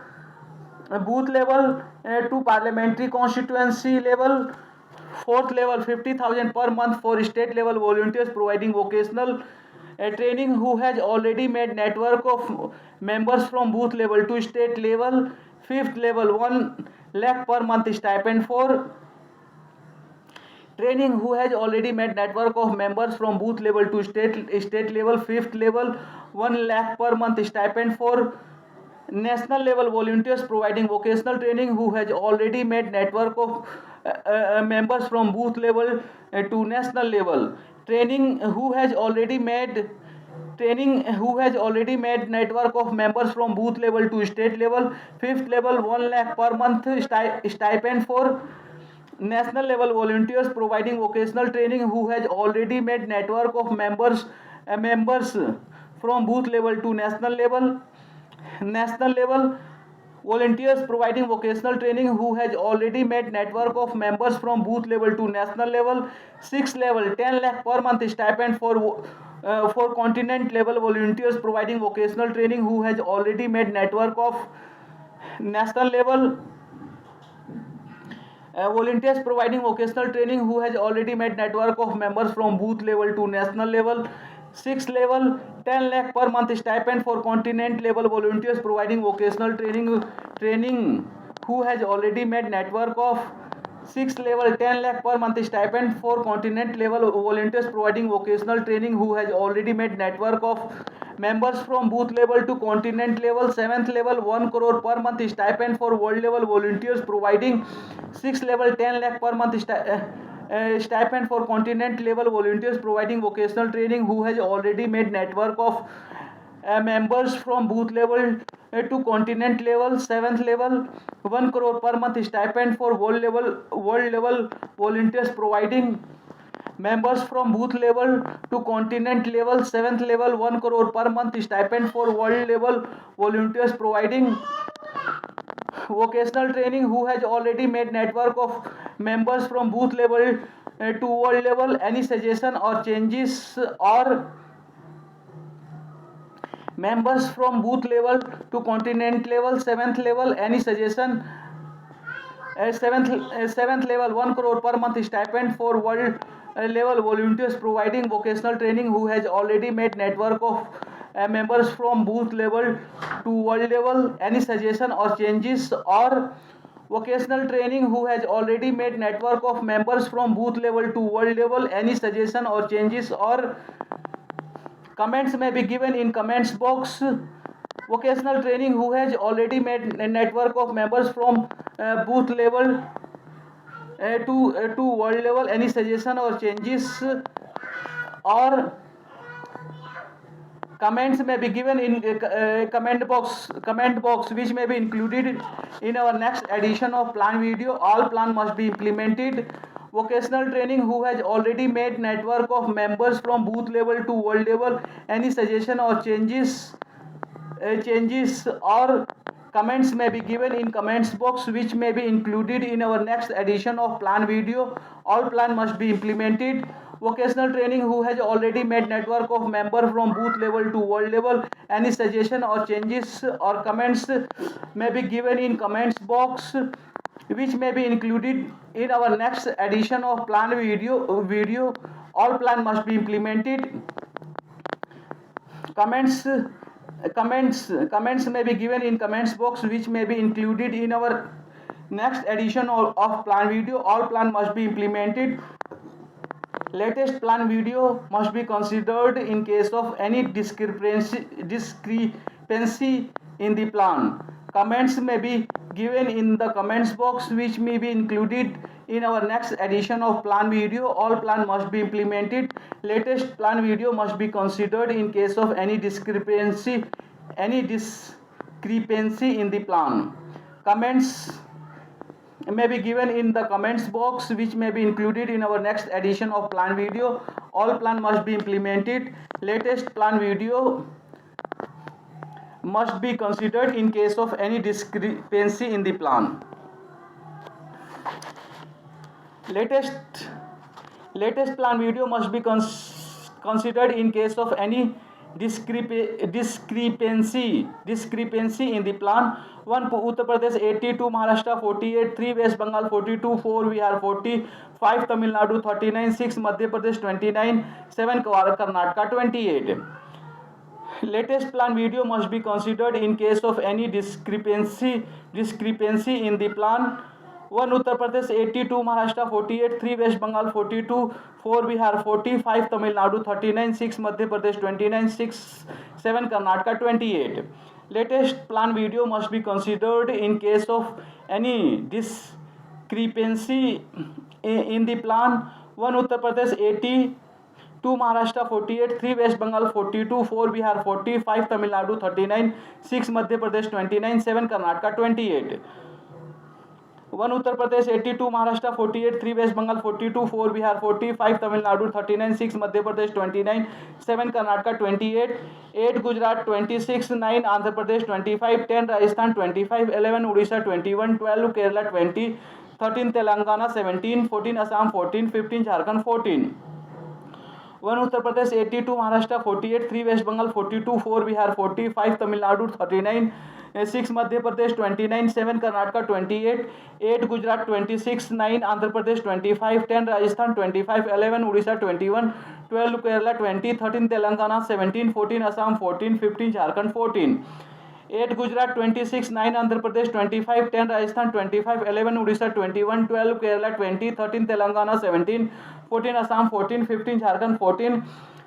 booth level to parliamentary constituency level. Fourth level 50,000 per month for state level volunteers providing vocational training who has already made network of members from booth level to state level. Fifth level 1 lakh per month stipend for training who has already made network of members from booth level to state level. Fifth level 1 lakh per month stipend for national level volunteers providing vocational training who has already made network of members from booth level to national level. Training who has already made network of members from booth level to state level. Fifth level 1 lakh per month stipend for national level volunteers providing vocational training who has already made network of members from booth level to national level volunteers providing vocational training who has already made network of members from booth level to national level. Sixth level 10 lakh per month stipend for continent level volunteers providing vocational training who has already made network of national level volunteers providing vocational training who has already made network of members from booth level to national level. Sixth level 10 lakh per month stipend for continent level volunteers providing vocational training who has already made network of. Sixth level 10 lakh per month stipend for continent level volunteers providing vocational training who has already made network of members from booth level to continent level. Seventh level 1 crore per month stipend for world level volunteers providing. Sixth level 10 lakh per month stipend for continent level volunteers providing vocational training who has already made network of members from booth level to continent level. Seventh level 1 crore per month stipend for world level volunteers providing members from booth level to continent level, 7th level 1 crore per month stipend for world level volunteers providing vocational training who has already made network of members from booth level to world level. Any suggestion or changes or members from booth level to continent level, 7th level, any suggestion? 7th level 1 crore per month stipend for world level volunteers providing vocational training who has already made network of members from booth level to world level. Any suggestion or changes or vocational training who has already made network of members from booth level to world level. Any suggestion or changes or comments may be given in comments box. Vocational training who has already made a network of members from booth level to world level. Any suggestion or changes or comments may be given in comment box which may be included in our next edition of plan video. All plan must be implemented. Vocational training who has already made network of members from booth level to world level. Any suggestion or changes or comments may be given in comments box which may be included in our next edition of plan video. All plan must be implemented. Vocational training who has already made network of member from booth level to world level. Any suggestion or changes or comments may be given in comments box which may be included in our next edition of plan video. All plan must be implemented. Comments may be given in comments box which may be included in our next edition of plan video. All plan must be implemented. Latest plan video must be considered in case of any discrepancy in the plan. Comments may be given in the comments box which may be included in our next edition of plan video. All plan must be implemented. Latest plan video must be considered in case of any discrepancy in the plan. Comments may be given in the comments box which may be included in our next edition of plan video. All plan must be implemented. Latest plan video must be considered in case of any discrepancy in the plan. Latest plan video must be considered in case of any discrepancy in the plan. 1 Uttar Pradesh 80, 2 Maharashtra 48, 3 West Bengal 42, 4 Bihar 40, 5 Tamil Nadu 39, 6 Madhya Pradesh 29, 7 Karnataka 28. Latest plan video must be considered in case of any discrepancy in the plan. 1 Uttar Pradesh 80, 2 Maharashtra 48, 3 West Bengal 42, 4 Bihar 40, 5 Tamil Nadu 39, 6 Madhya Pradesh 29, 7 Karnataka 28. Latest plan video must be considered in case of any discrepancy in the plan. 1 Uttar Pradesh 80, 2 Maharashtra 48, 3 West Bengal 42, 4 Bihar 40, 5 Tamil Nadu 39, 6 Madhya Pradesh 29, 7 Karnataka 28. 1 Uttar Pradesh 80, 2 Maharashtra 48, 3 West Bengal 42, 4 Bihar 40, 5 Tamil Nadu 39, 6 Madhya Pradesh 29, 7 Karnataka 28, 8 Gujarat 26, 9 Andhra Pradesh 25, 10 Rajasthan 25, 11 Odisha 21, 12 Kerala 20, 13 Telangana 17, 14 Assam 14, 15 Jharkhand 14. 1 Uttar Pradesh 82, Maharashtra 48, 3 West Bengal 42, 4 Bihar 40, 5 Tamil Nadu 39, 6 Madhya Pradesh 29, 7 Karnataka 28, 8 Gujarat 26, 9 Andhra Pradesh 25, 10 Rajasthan 25, 11 Odisha 21, 12 Kerala 20, 13 Telangana 17, 14 Assam 14, 15 Jharkhand 14. 8 Gujarat 26, 9 Andhra Pradesh 25, 10 Rajasthan 25, 11 Odisha 21, 12 Kerala 20, 13 Telangana 17, 14 Assam 14, 15 Jharkhand 14,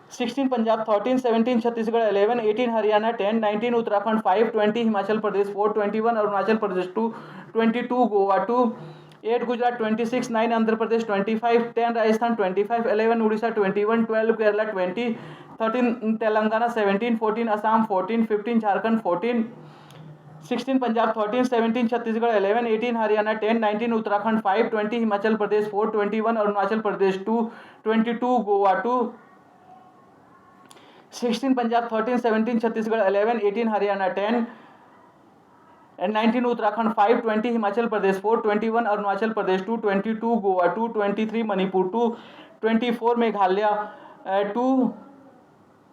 16 Punjab 13, 17 Chhattisgarh 11, 18 Haryana 10, 19 Uttarakhand 5, 20 Himachal Pradesh 4, 21 Arunachal Pradesh 2, 22 Goa 2, 8 Gujarat 26, 9 Andhra Pradesh 25, 10 Rajasthan 25, 11 Odisha 21, 12 Kerala 20, 13 Telangana 17, 14 Assam 14, 15 Jharkhand 14, 16 Punjab, 13 17 Chhattisgarh, 11 18 Haryana, 10 19 Uttarakhand, 5 20 Himachal Pradesh, 4 21 Arunachal Pradesh, 2 22 Goa, 2 16 Punjab, 13 17 Chhattisgarh, 11 18 Haryana, 10 19 Uttarakhand, 5 20 Himachal Pradesh, 4 21 Arunachal Pradesh, 2 22 Goa, 2 23 Manipur, 2 24 Meghalaya, 2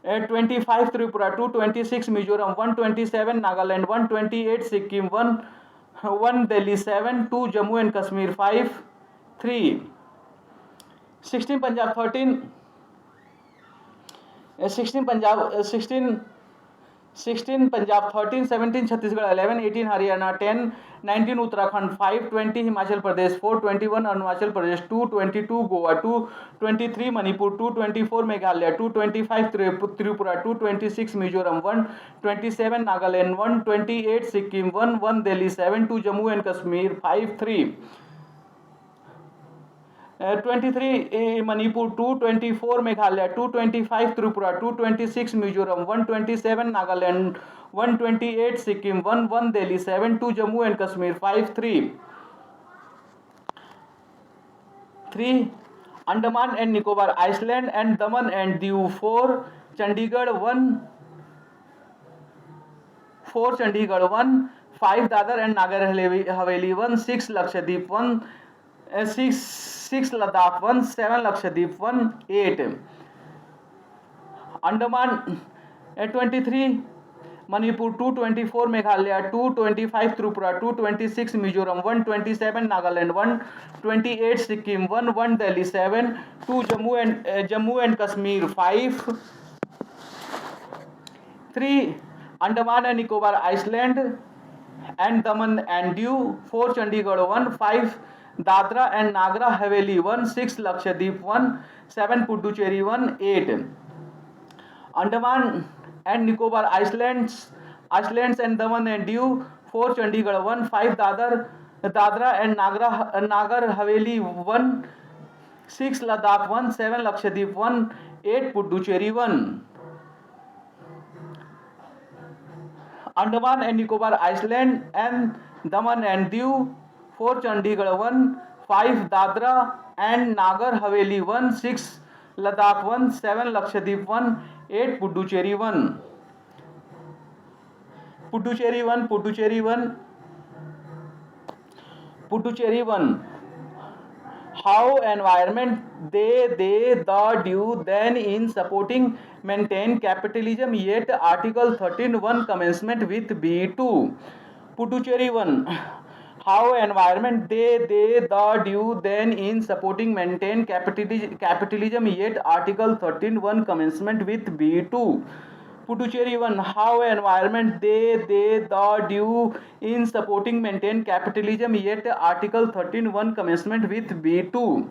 25 Tripura, 226 Mizoram, 127 Nagaland, 128 Sikkim, 1 Delhi, 7 2 Jammu and Kashmir, 5 3 16 Punjab, 13 16 Punjab, 16 Punjab, 13 17 Chhattisgarh, 11 18 Haryana, 10 19 Uttarakhand, 5 20 Himachal Pradesh, 4 21 Arunachal Pradesh, 2 22 Goa, 2 23 Manipur, 2 24 Meghalaya, 2 25 Tripura, 2 26 Mizoram, 1 27 Nagaland, 1 28 Sikkim, 1 Delhi, 7 2 Jammu and Kashmir, 5 3 23 Manipur, 224 Meghalaya, 225 Tripura, 226 Mizoram, 127 Nagaland, 128 Sikkim, 1 Delhi, 7 2 Jammu and Kashmir, 5 3 Andaman and Nicobar, island and Daman and Diu, 4 Chandigarh, 4 Chandigarh, 1 5 Dadra and Nagar Haveli, 1 6 Lakshadweep, 6 Ladakh, 1 7 Lakshadweep, 1 8 Andaman, 23 Manipur, 2 24 Meghalaya, 2 25 Tripura, 2 26 Mizoram, 1 27 Nagaland, 1 28 Sikkim, 1 Delhi, 7 2 Jammu and Kashmir, 5 3 Andaman and Nicobar, island and Daman and Diu, 4 Chandigarh, 1 5 Dadra and Nagar Haveli, 1 6 Lakshadweep, 1 7 Puducherry, 1 8 Andaman and Nicobar, islands and Daman and Diu, 4 Chandigarh, 1 5 Dadra and Nagar Haveli, 1 6 Ladakh, 1 7 Lakshadweep, 1 8 Puducherry, 1 Andaman and Nicobar, island and Daman and Diu, 4 Chandigarh, 1 5 Dadra and Nagar Haveli, 1 6 Ladakh, 1 7 Lakshadweep, 1 8 Puducherry, 1 Puducherry 1 how environment the do then in supporting maintain capitalism, yet article 13 1 commencement with B2. Puducherry 1 how environment the do then in supporting maintain capitalism, yet article 13 1 commencement with B2. Puducherry 1 how environment the do in supporting maintain capitalism, yet article 13 1 commencement with B2.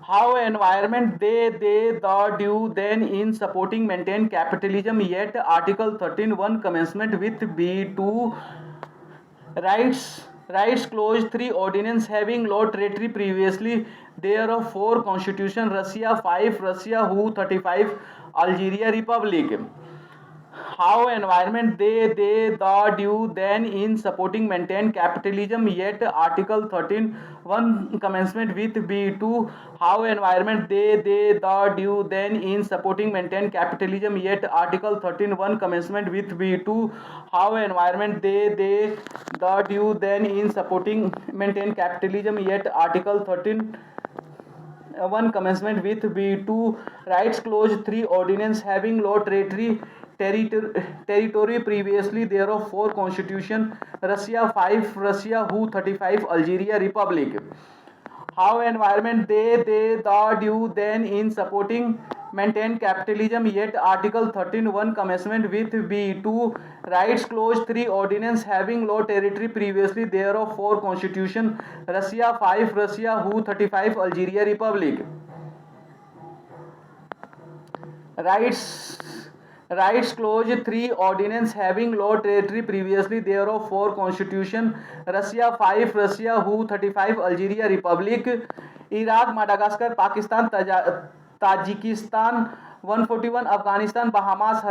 how environment the do then in supporting maintain capitalism, yet article 13 1 commencement with B2. rights clause 3 ordinance having law territory previously thereof 4 constitution, Russia 5 Russia who 35 Algeria Republic. how environment the do then in supporting maintain capitalism, yet article 13 1 commencement with B2. how environment the do then in supporting maintain capitalism, yet article 13 1 commencement with B2. how environment the do then in supporting maintain capitalism, yet article 13 1 commencement with B2. rights clause 3 ordinance having law territory previously thereof 4 constitution, Russia 5 Russia who 35 Algeria Republic. how environment the do then in supporting maintain capitalism, yet article 13 1 commencement with B2. rights clause 3 ordinance having law territory previously thereof 4 constitution, Russia 5 Russia who 35 Algeria Republic. rights clause 3 ordinance having law territory previously thereof 4 constitution, Russia 5 Russia who 35 Algeria Republic. Iraq, Madagascar, Pakistan, Tajikistan, 141 Afghanistan, Bahamas,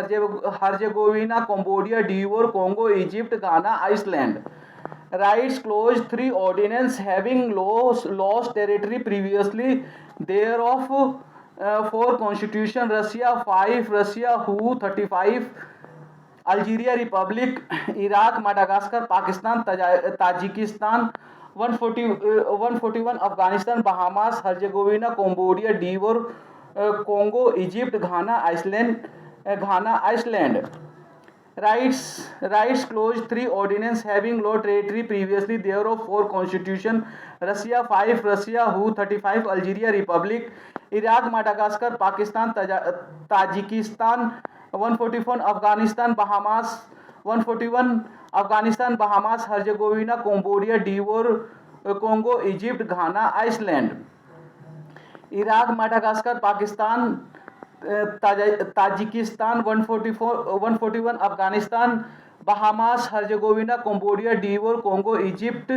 Herzegovina, Cambodia, d'Ivoire, Congo, Egypt, Ghana, Iceland. Rights Clause 3 ordinance having lost territory previously thereof, 4 Constitution, Russia 5, Russia WHO 35, Algeria Republic, Iraq, Madagascar, Pakistan, Tajikistan. 141 Afghanistan, Bahamas, Herzegovina, Cambodia, Divor, Congo, Egypt, Ghana, Iceland. Rights Clause 3 ordinance having lost territory previously thereof, 4 Constitution, Russia 5, Russia WHO 35, Algeria Republic, Iraq, Madagascar, Pakistan, Tajikistan. 141 Afghanistan, Bahamas, 141 Afghanistan, Bahamas, Herzegovina, Cambodia, Divor, Congo, Egypt, Ghana, Iceland. Iraq, Madagascar, Pakistan, Tajikistan. 141 Afghanistan, Bahamas, Herzegovina, Cambodia, Divor, Congo, Egypt,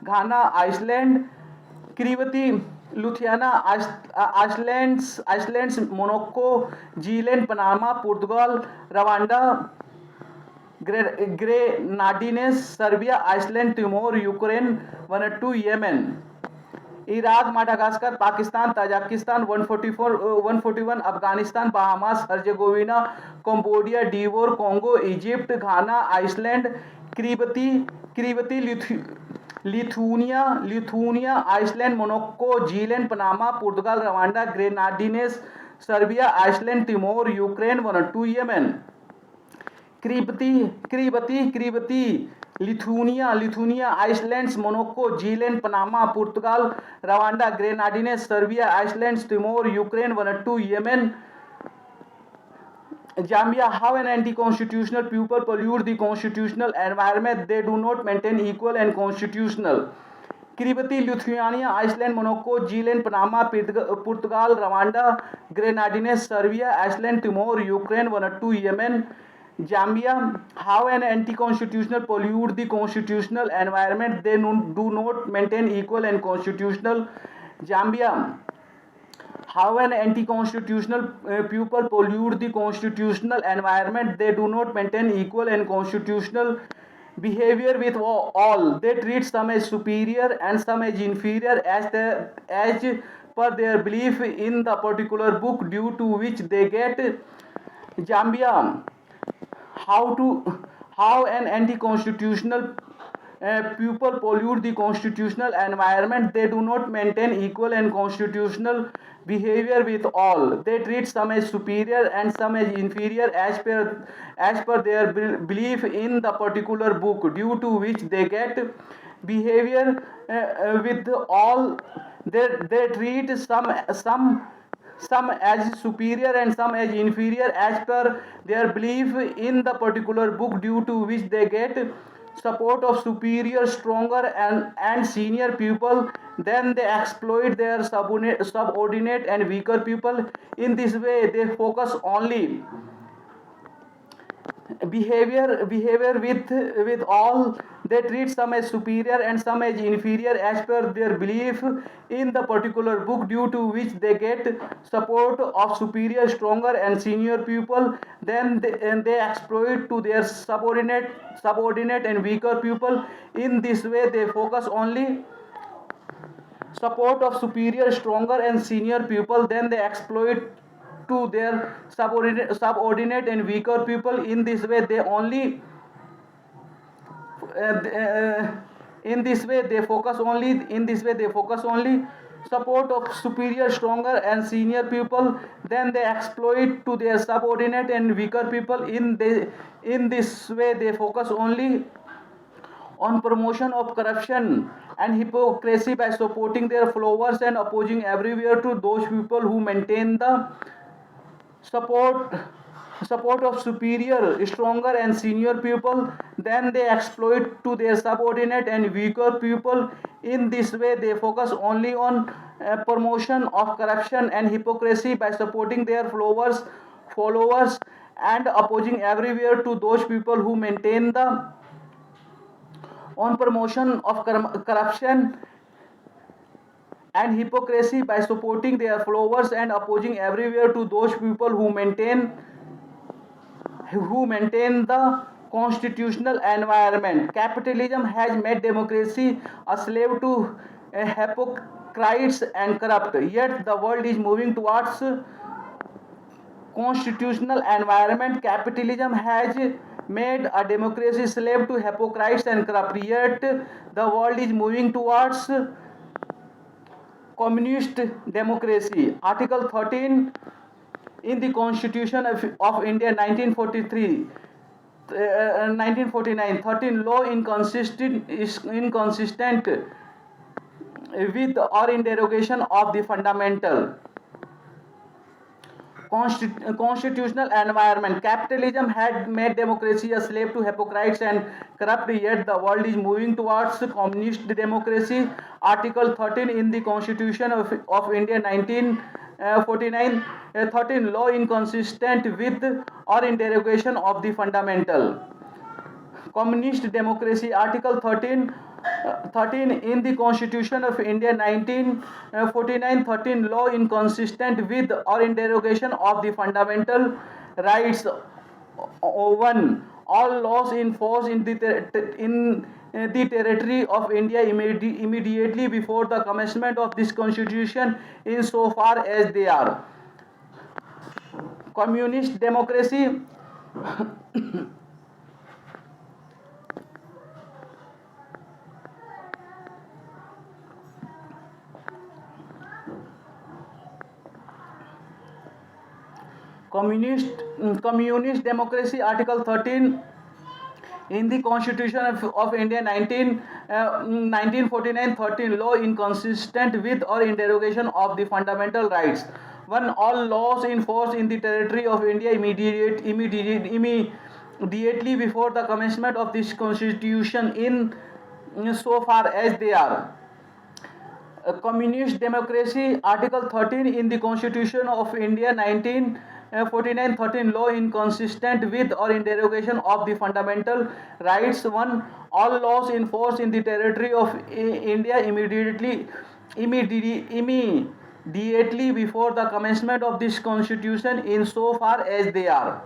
Ghana, Iceland. Kiribati, Lithuania, Iceland, Monaco, Zealand, Panama, Portugal, Rwanda, Grenadines, Serbia, Iceland, Timor, Ukraine, Vanuatu, Yemen. Iraq, Madagascar, Pakistan, Tajikistan. 141 Afghanistan, Bahamas, Herzegovina, Cambodia, Divor, Congo, Egypt, Ghana, Iceland. Kiribati, Lithuania, Iceland, Monaco, Zealand, Panama, Portugal, Rwanda, Grenadines, Serbia, Iceland, Timor, Ukraine, Vanuatu, Yemen. Kiribati, Lithuania, Iceland, Monaco, Zealand, Panama, Portugal, Rwanda, Grenadines, Serbia, Iceland, Timor, Ukraine, Vanuatu, Yemen. Zambia, how an anti-constitutional people pollute the constitutional environment they do not maintain equal and constitutional. Kiribati, Lithuania, Iceland, Monaco, Zealand, Panama, Portugal, Rwanda, Grenadines, Serbia, Iceland, Timor, Ukraine, Vanuatu, Yemen. Zambia, how an anti-constitutional pollute the constitutional environment they do not maintain equal and constitutional. Zambia, how an anti-constitutional people pollute the constitutional environment they do not maintain equal and constitutional behavior with all. They treat some as superior and some as inferior as per their belief in the particular book due to which they get. Zambia, how an anti-constitutional people pollute the constitutional environment they do not maintain equal and constitutional behavior with all. They treat some as superior and some as inferior as per their belief in the particular book due to which they get behavior with all. They treat some as superior and some as inferior as per their belief in the particular book due to which they get support of superior, stronger and senior people. Then they exploit their subordinate and weaker people. In this way they focus only behavior with all. They treat some as superior and some as inferior as per their belief in the particular book due to which they get support of superior, stronger and senior people. Then they exploit to their subordinate and weaker people. In this way they focus only support of superior, stronger and senior people. Then they exploit to their subordinate and weaker people. In this way they only in this way they focus only support of superior, stronger and senior people. Then they exploit to their subordinate and weaker people. In this way they focus only on promotion of corruption and hypocrisy by supporting their followers and opposing everywhere to those people who maintain the support of superior, stronger and senior people. Then they exploit to their subordinate and weaker people. In this way they focus only on promotion of corruption and hypocrisy by supporting their followers and opposing everywhere to those people who maintain the on promotion of corruption and hypocrisy by supporting their followers and opposing everywhere to those people who maintain the constitutional environment. Capitalism has made democracy a slave to hypocrites and corrupt. Yet the world is moving towards constitutional environment. Capitalism has made a democracy slave to hypocrites and corrupt. Yet the world is moving towards communist democracy. Article 13 in the Constitution of India 1943, 1949, 13 law inconsistent with or in derogation of the fundamental constitutional environment. Capitalism had made democracy a slave to hypocrites and corrupt, yet the world is moving towards communist democracy. Article 13 in the Constitution of India 1949, 13 law inconsistent with or in derogation of the fundamental communist democracy. Article 13 in the Constitution of India 1949, 13 law inconsistent with or in derogation of the fundamental rights. 1. All laws in force in the territory of India immediately before the commencement of this constitution, insofar as they are communist democracy. Communist democracy. Article 13 in the Constitution of India 1949, 13 law inconsistent with or in derogation of the fundamental rights. 1. All laws in force in the territory of India immediately before the commencement of this constitution, in so far as they are communist democracy. Article 13 in the Constitution of India 1949, 13 law inconsistent with or in derogation of the fundamental rights. 1. All laws in force in the territory of India immediately before the commencement of this constitution, in so far as they are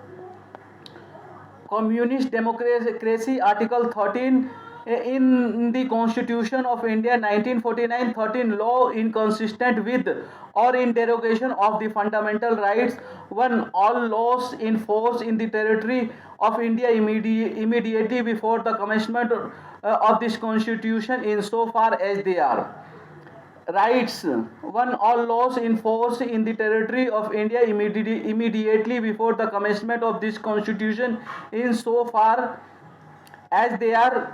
communist democracy. Article 13 in the Constitution of India 1949, 13 law inconsistent with or in derogation of the fundamental rights. 1. All laws in force in the territory of India immediately before the commencement of this constitution, in so far as they are rights. 1. All laws in force in the territory of India immediately before the commencement of this constitution, in so far as they are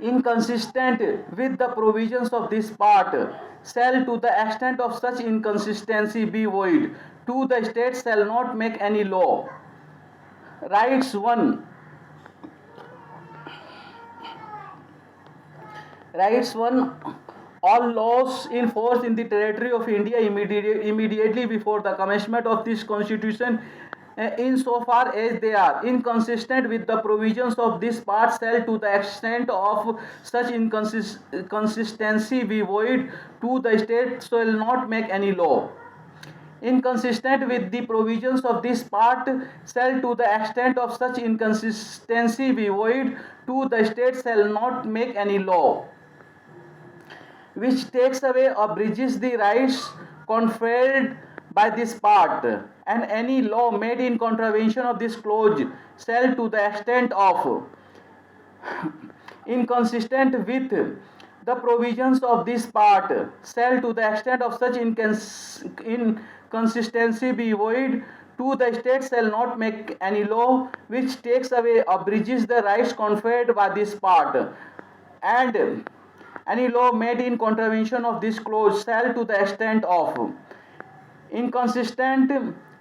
inconsistent with the provisions of this part, shall to the extent of such inconsistency be void. 2. The state shall not make any law. Rights. 1. Rights 1. All laws in force in the territory of India immediately before the commencement of this constitution, insofar as they are inconsistent with the provisions of this part, shall to the extent of such inconsistency be void. 2. The state shall not make any law inconsistent with the provisions of this part, shall to the extent of such inconsistency be void. 2. The state shall not make any law which takes away or abridges the rights conferred by this part, and any law made in contravention of this clause shall to the extent of inconsistent with the provisions of this part, shall to the extent of such inconsistency be void. 2. The state shall not make any law which takes away or abridges the rights conferred by this part, and any law made in contravention of this clause shall to the extent of inconsistent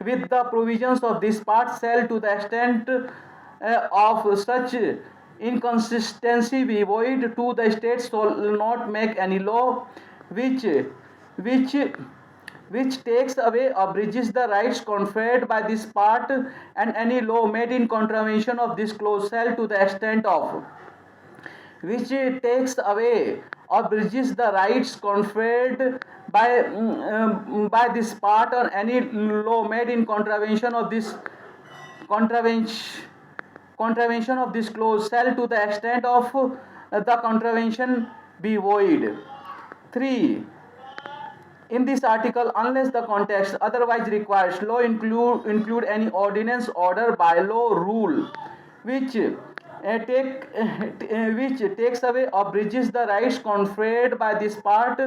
with the provisions of this part, shall to the extent of such inconsistency be void. 2. The state shall not make any law which takes away or abridges the rights conferred by this part, and any law made in contravention of this clause shall to the extent of which takes away abridges the rights conferred by this part or any law made in contravention contravention of this clause shall to the extent of the contravention be void. 3. In this article, unless the context otherwise requires, law include any ordinance, order, bylaw, rule which which takes away or bridges the rights conferred by this part.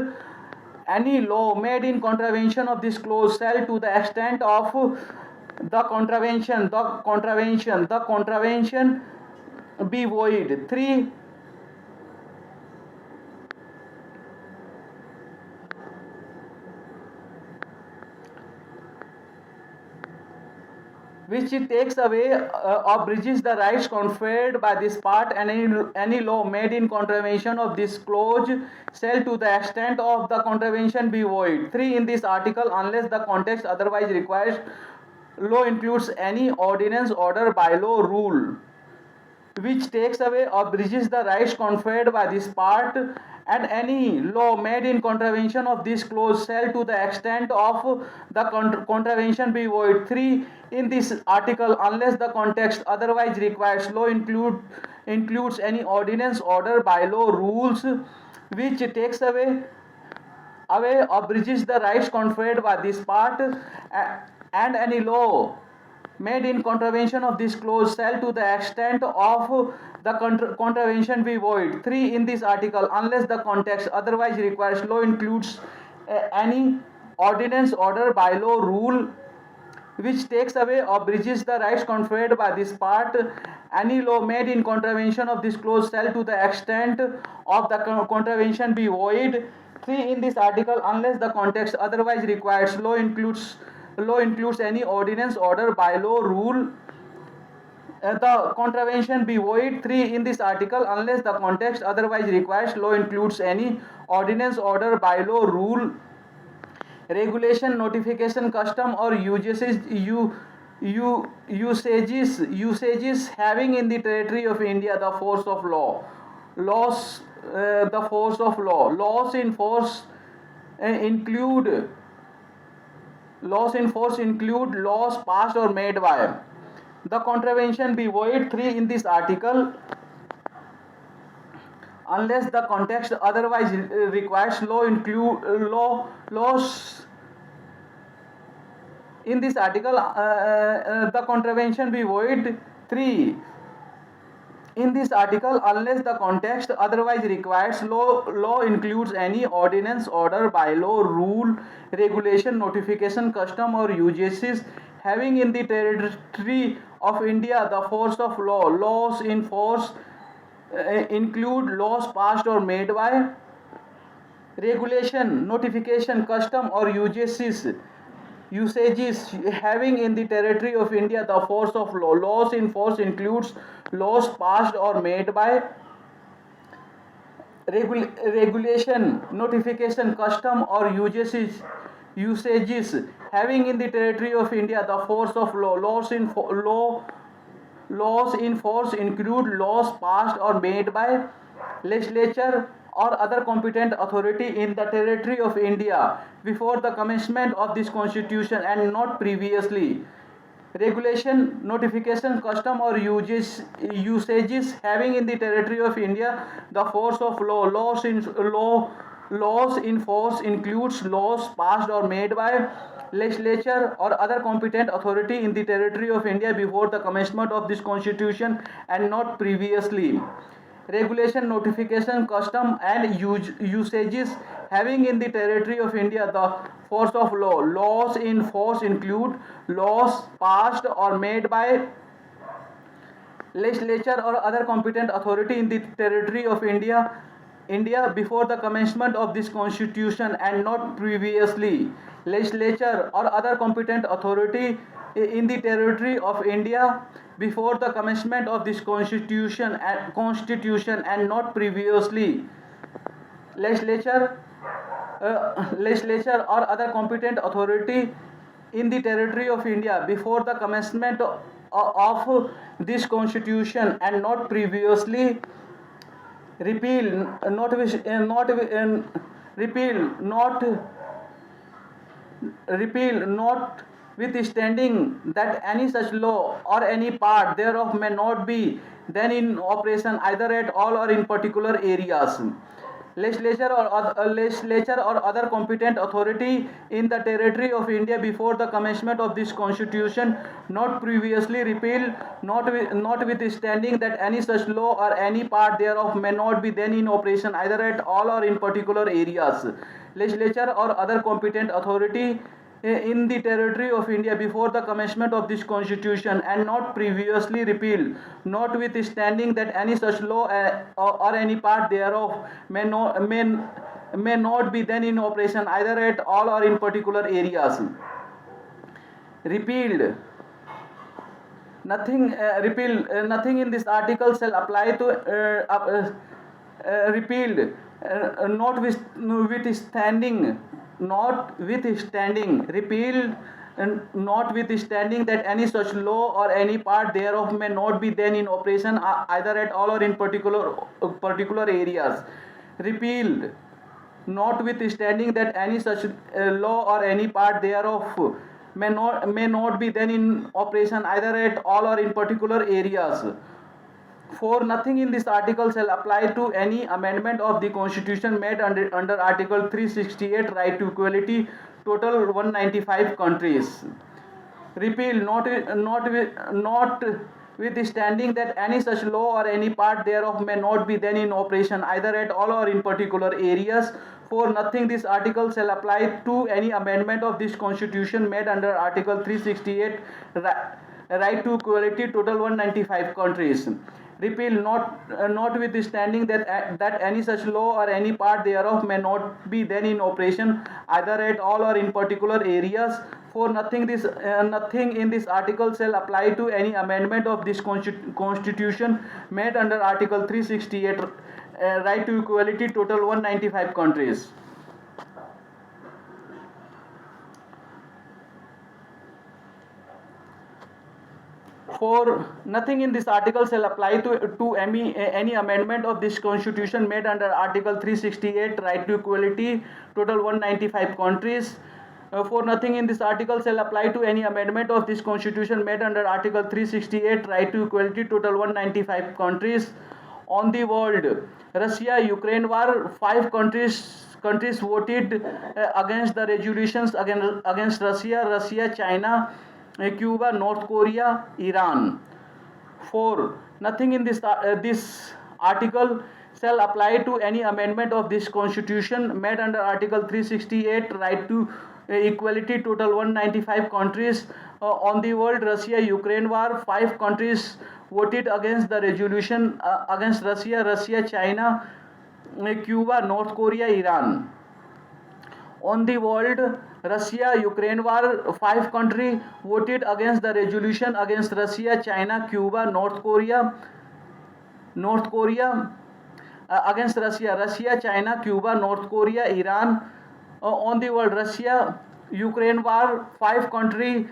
Any law made in contravention of this clause shall to the extent of the contravention be void. 3. Which takes away or bridges the rights conferred by this part, and any law made in contravention of this clause shall to the extent of the contravention be void. 3. In this article, unless the context otherwise requires, law includes any ordinance, order, bylaw, rule which takes away or bridges the rights conferred by this part, and any law made in contravention of this clause shall to the extent of the contravention be void. 3. In this article, unless the context otherwise requires, law includes any ordinance, order, bylaw, rules which takes away or bridges the rights conferred by this part, and any law made in contravention of this clause shall to the extent of the contravention be void. 3. In this article, unless the context otherwise requires, law includes any ordinance, order, bylaw, rule which takes away or bridges the rights conferred by this part. Any law made in contravention of this clause shall to the extent of the contravention be void. 3. In this article, unless the context otherwise requires, law includes any ordinance, order, bylaw, rule the contravention be void. 3. In this article, unless the context otherwise requires, law includes any ordinance, order, bylaw, rule, regulation, notification, custom or usages having in the territory of India the force of law. The force of law. Laws in force include laws passed or made by. The contravention be void. 3. In this article, unless the context otherwise requires, laws in this article the contravention be void. 3. In this article, unless the context otherwise requires, law includes any ordinance, order, bylaw, rule, regulation, notification, custom or usages having in the territory of India the force of law. Laws in force include laws passed or made by. Regulation, notification, custom or usages having in the territory of India the force of law. Laws in force includes laws passed or made by. Regulation, notification, custom or usages having in the territory of India the force of law. Laws in force include laws passed or made by legislature or other competent authority in the territory of India before the commencement of this constitution and not previously. Regulation, notification, custom or usages having in the territory of India the force of law. Laws in force includes laws passed or made by legislature or other competent authority in the territory of India before the commencement of this constitution and not previously. Regulation, notification, custom and usages having in the territory of India the force of law. Laws in force include laws passed or made by legislature or other competent authority in the territory of India before the commencement of this constitution and not previously. Legislature or other competent authority in the territory of India before the commencement of this constitution and not previously. Legislature or other competent authority in the territory of India before the commencement of this constitution and not previously. repeal not wish- not repeal not repeal notwithstanding that any such law or any part thereof may not be then in operation either at all or in particular areas. Legislature or other competent authority in the territory of India before the commencement of this constitution not previously repealed, notwithstanding that any such law or any part thereof may not be then in operation either at all or in particular areas. Legislature or other competent authority in the territory of India before the commencement of this constitution and not previously repealed, notwithstanding that any such law or any part thereof may not be then in operation either at all or in particular areas. Repealed nothing repeal nothing in this article shall apply to repealed notwithstanding repealed notwithstanding that any such law or any part thereof may not be then in operation either at all or in particular areas. Repealed notwithstanding that any such law or any part thereof may not be then in operation either at all or in particular areas. For nothing in this article shall apply to any amendment of the constitution made under article 368 right to equality, total 195 countries. Repeal notwithstanding that any such law or any part thereof may not be then in operation either at all or in particular areas. For nothing this article shall apply to any amendment of this constitution made under article 368 right to equality, total 195 countries. Repeal notwithstanding that any such law or any part thereof may not be then in operation either at all or in particular areas. For nothing in this article shall apply to any amendment of this constitution made under article 368 right to equality, total 195 countries. For nothing in this article shall apply to any amendment of this constitution made under article 368 right to equality, total 195 countries. For nothing in this article shall apply to any amendment of this constitution made under article 368 right to equality, total 195 countries. On the world, Russia Ukraine war, 5 countries voted against the resolutions against Russia, China, Cuba, North Korea, Iran. 4. Nothing in this article shall apply to any amendment of this constitution made under article 368 right to equality, total 195 countries. On the world, Russia Ukraine war, 5 countries voted against the resolution against Russia, China, Cuba, North Korea, Iran. On the world, Russia Ukraine war, 5 countries voted against the resolution against Russia, China, Cuba, North Korea against Russia, China, Cuba, North Korea, Iran. On the world, Russia Ukraine war, 5 countries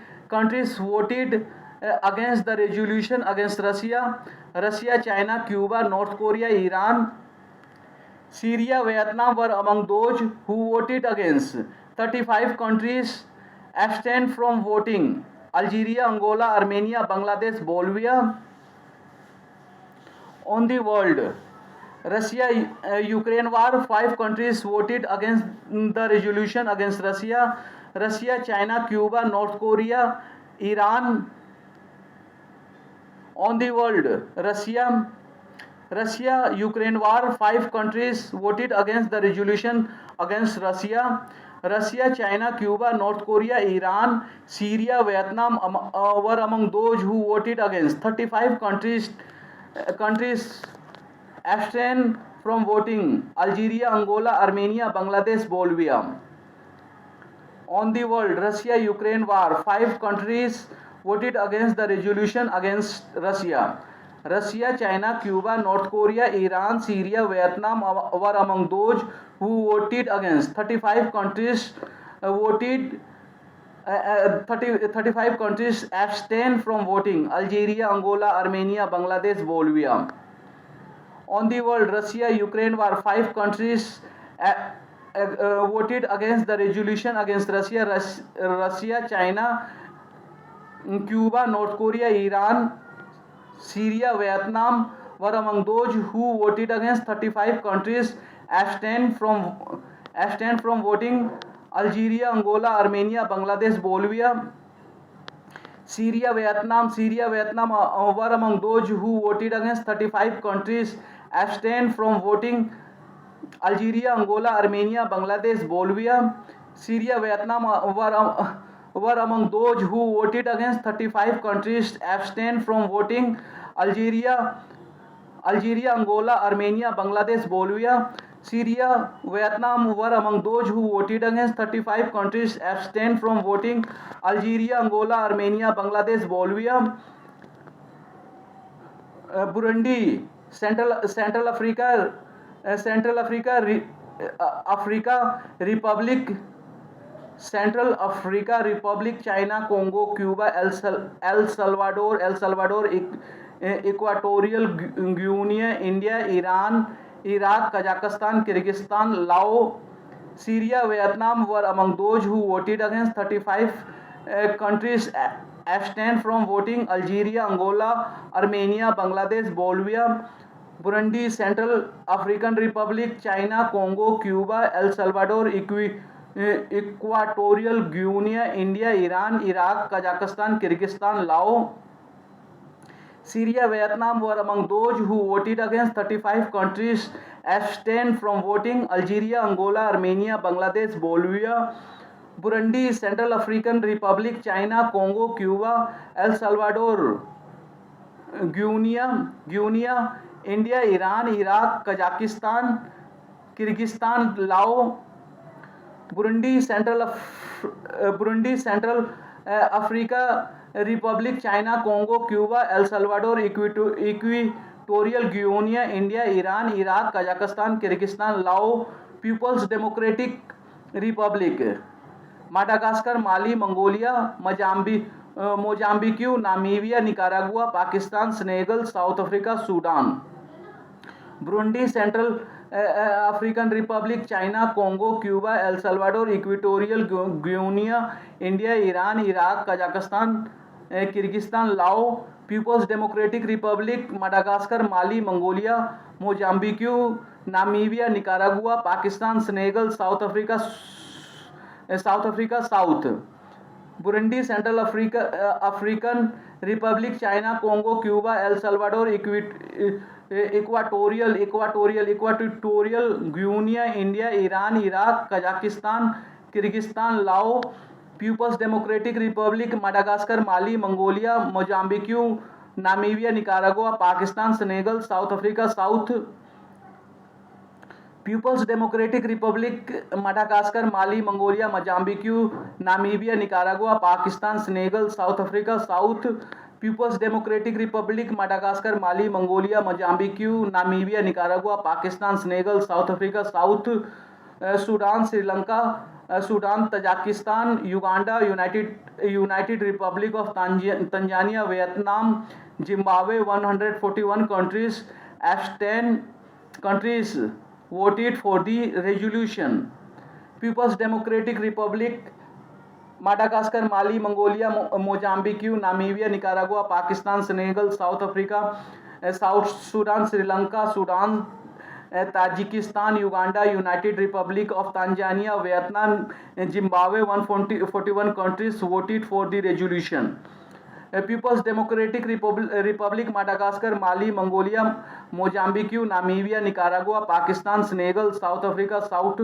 voted against the resolution against Russia, China, Cuba, North Korea, Iran. Syria, Vietnam were among those who voted against. 35 countries abstained from voting. Algeria, Angola, Armenia, Bangladesh, Bolivia. On the world, Russia Ukraine war, 5 countries voted against the resolution against Russia, China, Cuba, North Korea, Iran. On the world, Russia Ukraine war, 5 countries voted against the resolution against Russia, China, Cuba, North Korea, Iran. Syria, Vietnam were among those who voted against. 35 countries abstained from voting. Algeria, Angola, Armenia, Bangladesh, Bolivia. On the world, Russia Ukraine war, 5 countries voted against the resolution against Russia, China, Cuba, North Korea, Iran, Syria, Vietnam were among those who voted against. 35 countries 35 countries abstained from voting. Algeria, Angola, Armenia, Bangladesh, Bolivia. On the world, Russia, Ukraine were 5 countries voted against the resolution against Russia, China, Cuba, North Korea, Iran, Syria, Vietnam were among those who voted against. 35 countries abstained from voting. Algeria, Angola, Armenia, Bangladesh, Bolivia, Syria, Vietnam were among those who voted against. 35 countries abstained from voting. Algeria, Angola, Armenia, Bangladesh, Bolivia, Syria, Vietnam were among those who voted against. 35 countries abstained from voting. Algeria, Angola, Armenia, Bangladesh, Bolivia, Syria, Vietnam were among those who voted against. 35 countries abstained from voting. Algeria, Angola, Armenia, Bangladesh, Bolivia, Burundi, Central Africa Republic, China, Congo, Cuba, El Salvador, Equatorial Guinea, India, Iran, Iraq, Kazakhstan, Kyrgyzstan, Laos, Syria, Vietnam were among those who voted against. 35 countries abstained from voting. Algeria, Angola, Armenia, Bangladesh, Bolivia, Burundi, Central African Republic, China, Congo, Cuba, El Salvador, Equatorial Guinea, India, Iran, Iraq, Kazakhstan, Kyrgyzstan, Laos, Syria, Vietnam were among those who voted against. 35 countries abstained from voting. Algeria, Angola, Armenia, Bangladesh, Bolivia, Burundi, Central African Republic, China, Congo, Cuba, El Salvador, Guinea, India, Iran, Iraq, Kazakhstan, Kyrgyzstan, Laos, Burundi, Central Africa Republic, China, Congo, Cuba, El Salvador, Equatorial Guinea, India, Iran, Iraq, Kazakhstan, Kyrgyzstan, Laos, People's Democratic Republic, Madagascar, Mali, Mongolia, Mozambique, Namibia, Nicaragua, Pakistan, Senegal, South Africa, Sudan, Burundi, Central African Republic, China, Congo, Cuba, El Salvador, Equatorial Guinea, India, Iran, Iraq, Kazakhstan, Kyrgyzstan, Laos, People's Democratic Republic, Madagascar, Mali, Mongolia, Mozambique, Namibia, Nicaragua, Pakistan, Senegal, South Africa, South, Burundi, Central African Republic, China, Congo, Cuba, El Salvador, Equatorial Guinea, India, Iran, Iraq, Kazakhstan, Kyrgyzstan, Laos, People's Democratic Republic, Madagascar, Mali, Mongolia, Mozambique, Namibia, Nicaragua, Pakistan, Senegal, South Africa, South, People's Democratic Republic, Madagascar, Mali, Mongolia, Mozambique, Namibia, Nicaragua, Pakistan, Senegal, South Africa, South, People's Democratic Republic, Madagascar, Mali, Mongolia, Mozambique, Namibia, Nicaragua, Pakistan, Senegal, South Africa, South, Sudan, Sri Lanka, Tajikistan, Uganda, United Republic of Tanzania, Vietnam, Zimbabwe. 141 countries voted for the resolution. People's Democratic Republic, Madagascar, Mali, Mongolia, Mozambique, Namibia, Nicaragua, Pakistan, Senegal, South Africa, South Sudan, Sri Lanka, Sudan, Tajikistan, Uganda, United Republic of Tanzania, Vietnam, Zimbabwe. 141 countries voted for the resolution. People's Democratic Republic, Madagascar, Mali, Mongolia, Mozambique, Namibia, Nicaragua, Pakistan, Senegal, South Africa, South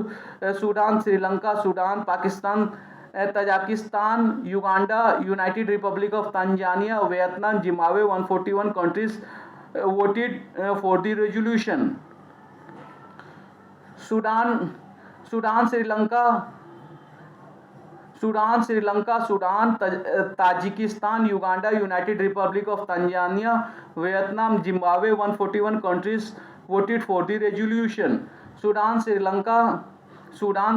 Sudan, Sri Lanka, Sudan, Pakistan, Tajikistan, Uganda, United Republic of Tanzania, Vietnam, Zimbabwe. 141 countries voted for the resolution. Sudan, Sri Lanka, Tajikistan, Uganda, United Republic of Tanzania, Vietnam, Zimbabwe. 141 countries voted for the resolution. Sudan,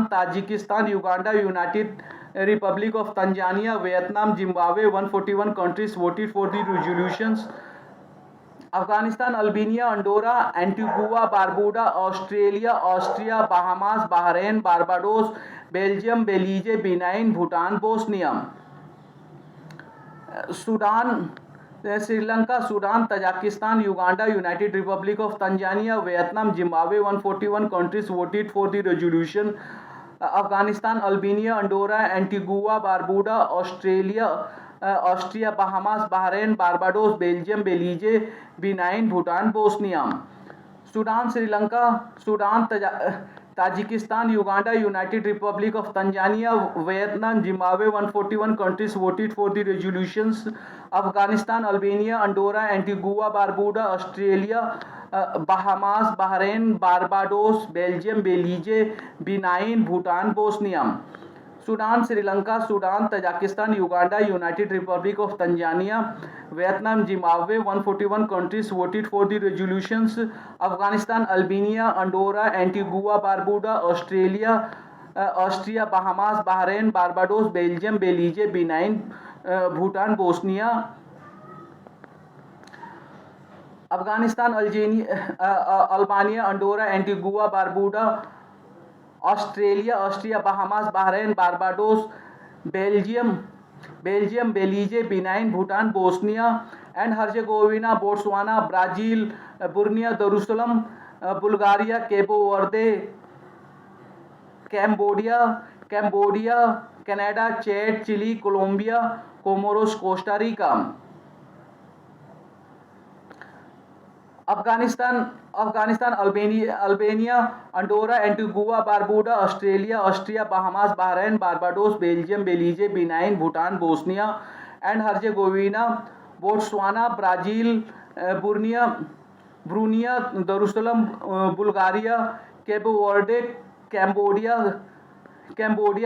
Tajikistan, Uganda, United Republic of Tanzania, Vietnam, Zimbabwe. 141 countries voted for the resolutions. Afghanistan, Albania, Andorra, Antigua, Barbuda, Australia, Austria, Bahamas, Bahrain, Barbados, Belgium, Belize, Benin, Bhutan, Bosnia. Sudan, Sri Lanka, Sudan, Tajikistan, Uganda, United Republic of Tanzania, Vietnam, Zimbabwe. 141 countries voted for the resolution. Afghanistan, Albania, Andorra, Antigua, Barbuda, Australia, Austria, Bahamas, Bahrain, Barbados, Belgium, Belize, Benin, Bhutan, Bosnia. Sudan, Sri Lanka, Sudan, Tajikistan, Uganda, United Republic of Tanzania, Vietnam, Zimbabwe. 141 countries voted for the resolutions. Afghanistan, Albania, Andorra, Antigua, Barbuda, Australia, Bahamas, Bahrain, Barbados, Belgium, Belize, Benin, Bhutan, Bosnia. Sudan, Sri Lanka, Sudan, Tajikistan, Uganda, United Republic of Tanzania, Vietnam, Zimbabwe. 141 countries voted for the resolutions. Afghanistan, Albania, Andorra, Antigua, Barbuda, Australia, Austria, Bahamas, Bahrain, Barbados, Belgium, Belize, Benin, Bhutan, Bosnia. Afghanistan, Albania, Andorra, Antigua, Barbuda, Australia, Austria, Bahamas, Bahrain, Barbados, Belgium, Belize, Benin, Bhutan, Bosnia and Herzegovina, Botswana, Brazil, Brunei Darussalam, Bulgaria, Cabo Verde, Cambodia, Canada, Chad, Chile, Colombia, Comoros, Costa Rica. Afghanistan, Albania, Andorra, Antigua, Barbuda, Australia, Austria, Bahamas, Bahrain, Barbados, Belgium, Belize, Benin, Bhutan, Bosnia and Herzegovina, Botswana, Brazil, Brunei Darussalam, Bulgaria, Cabo Verde, Cambodia,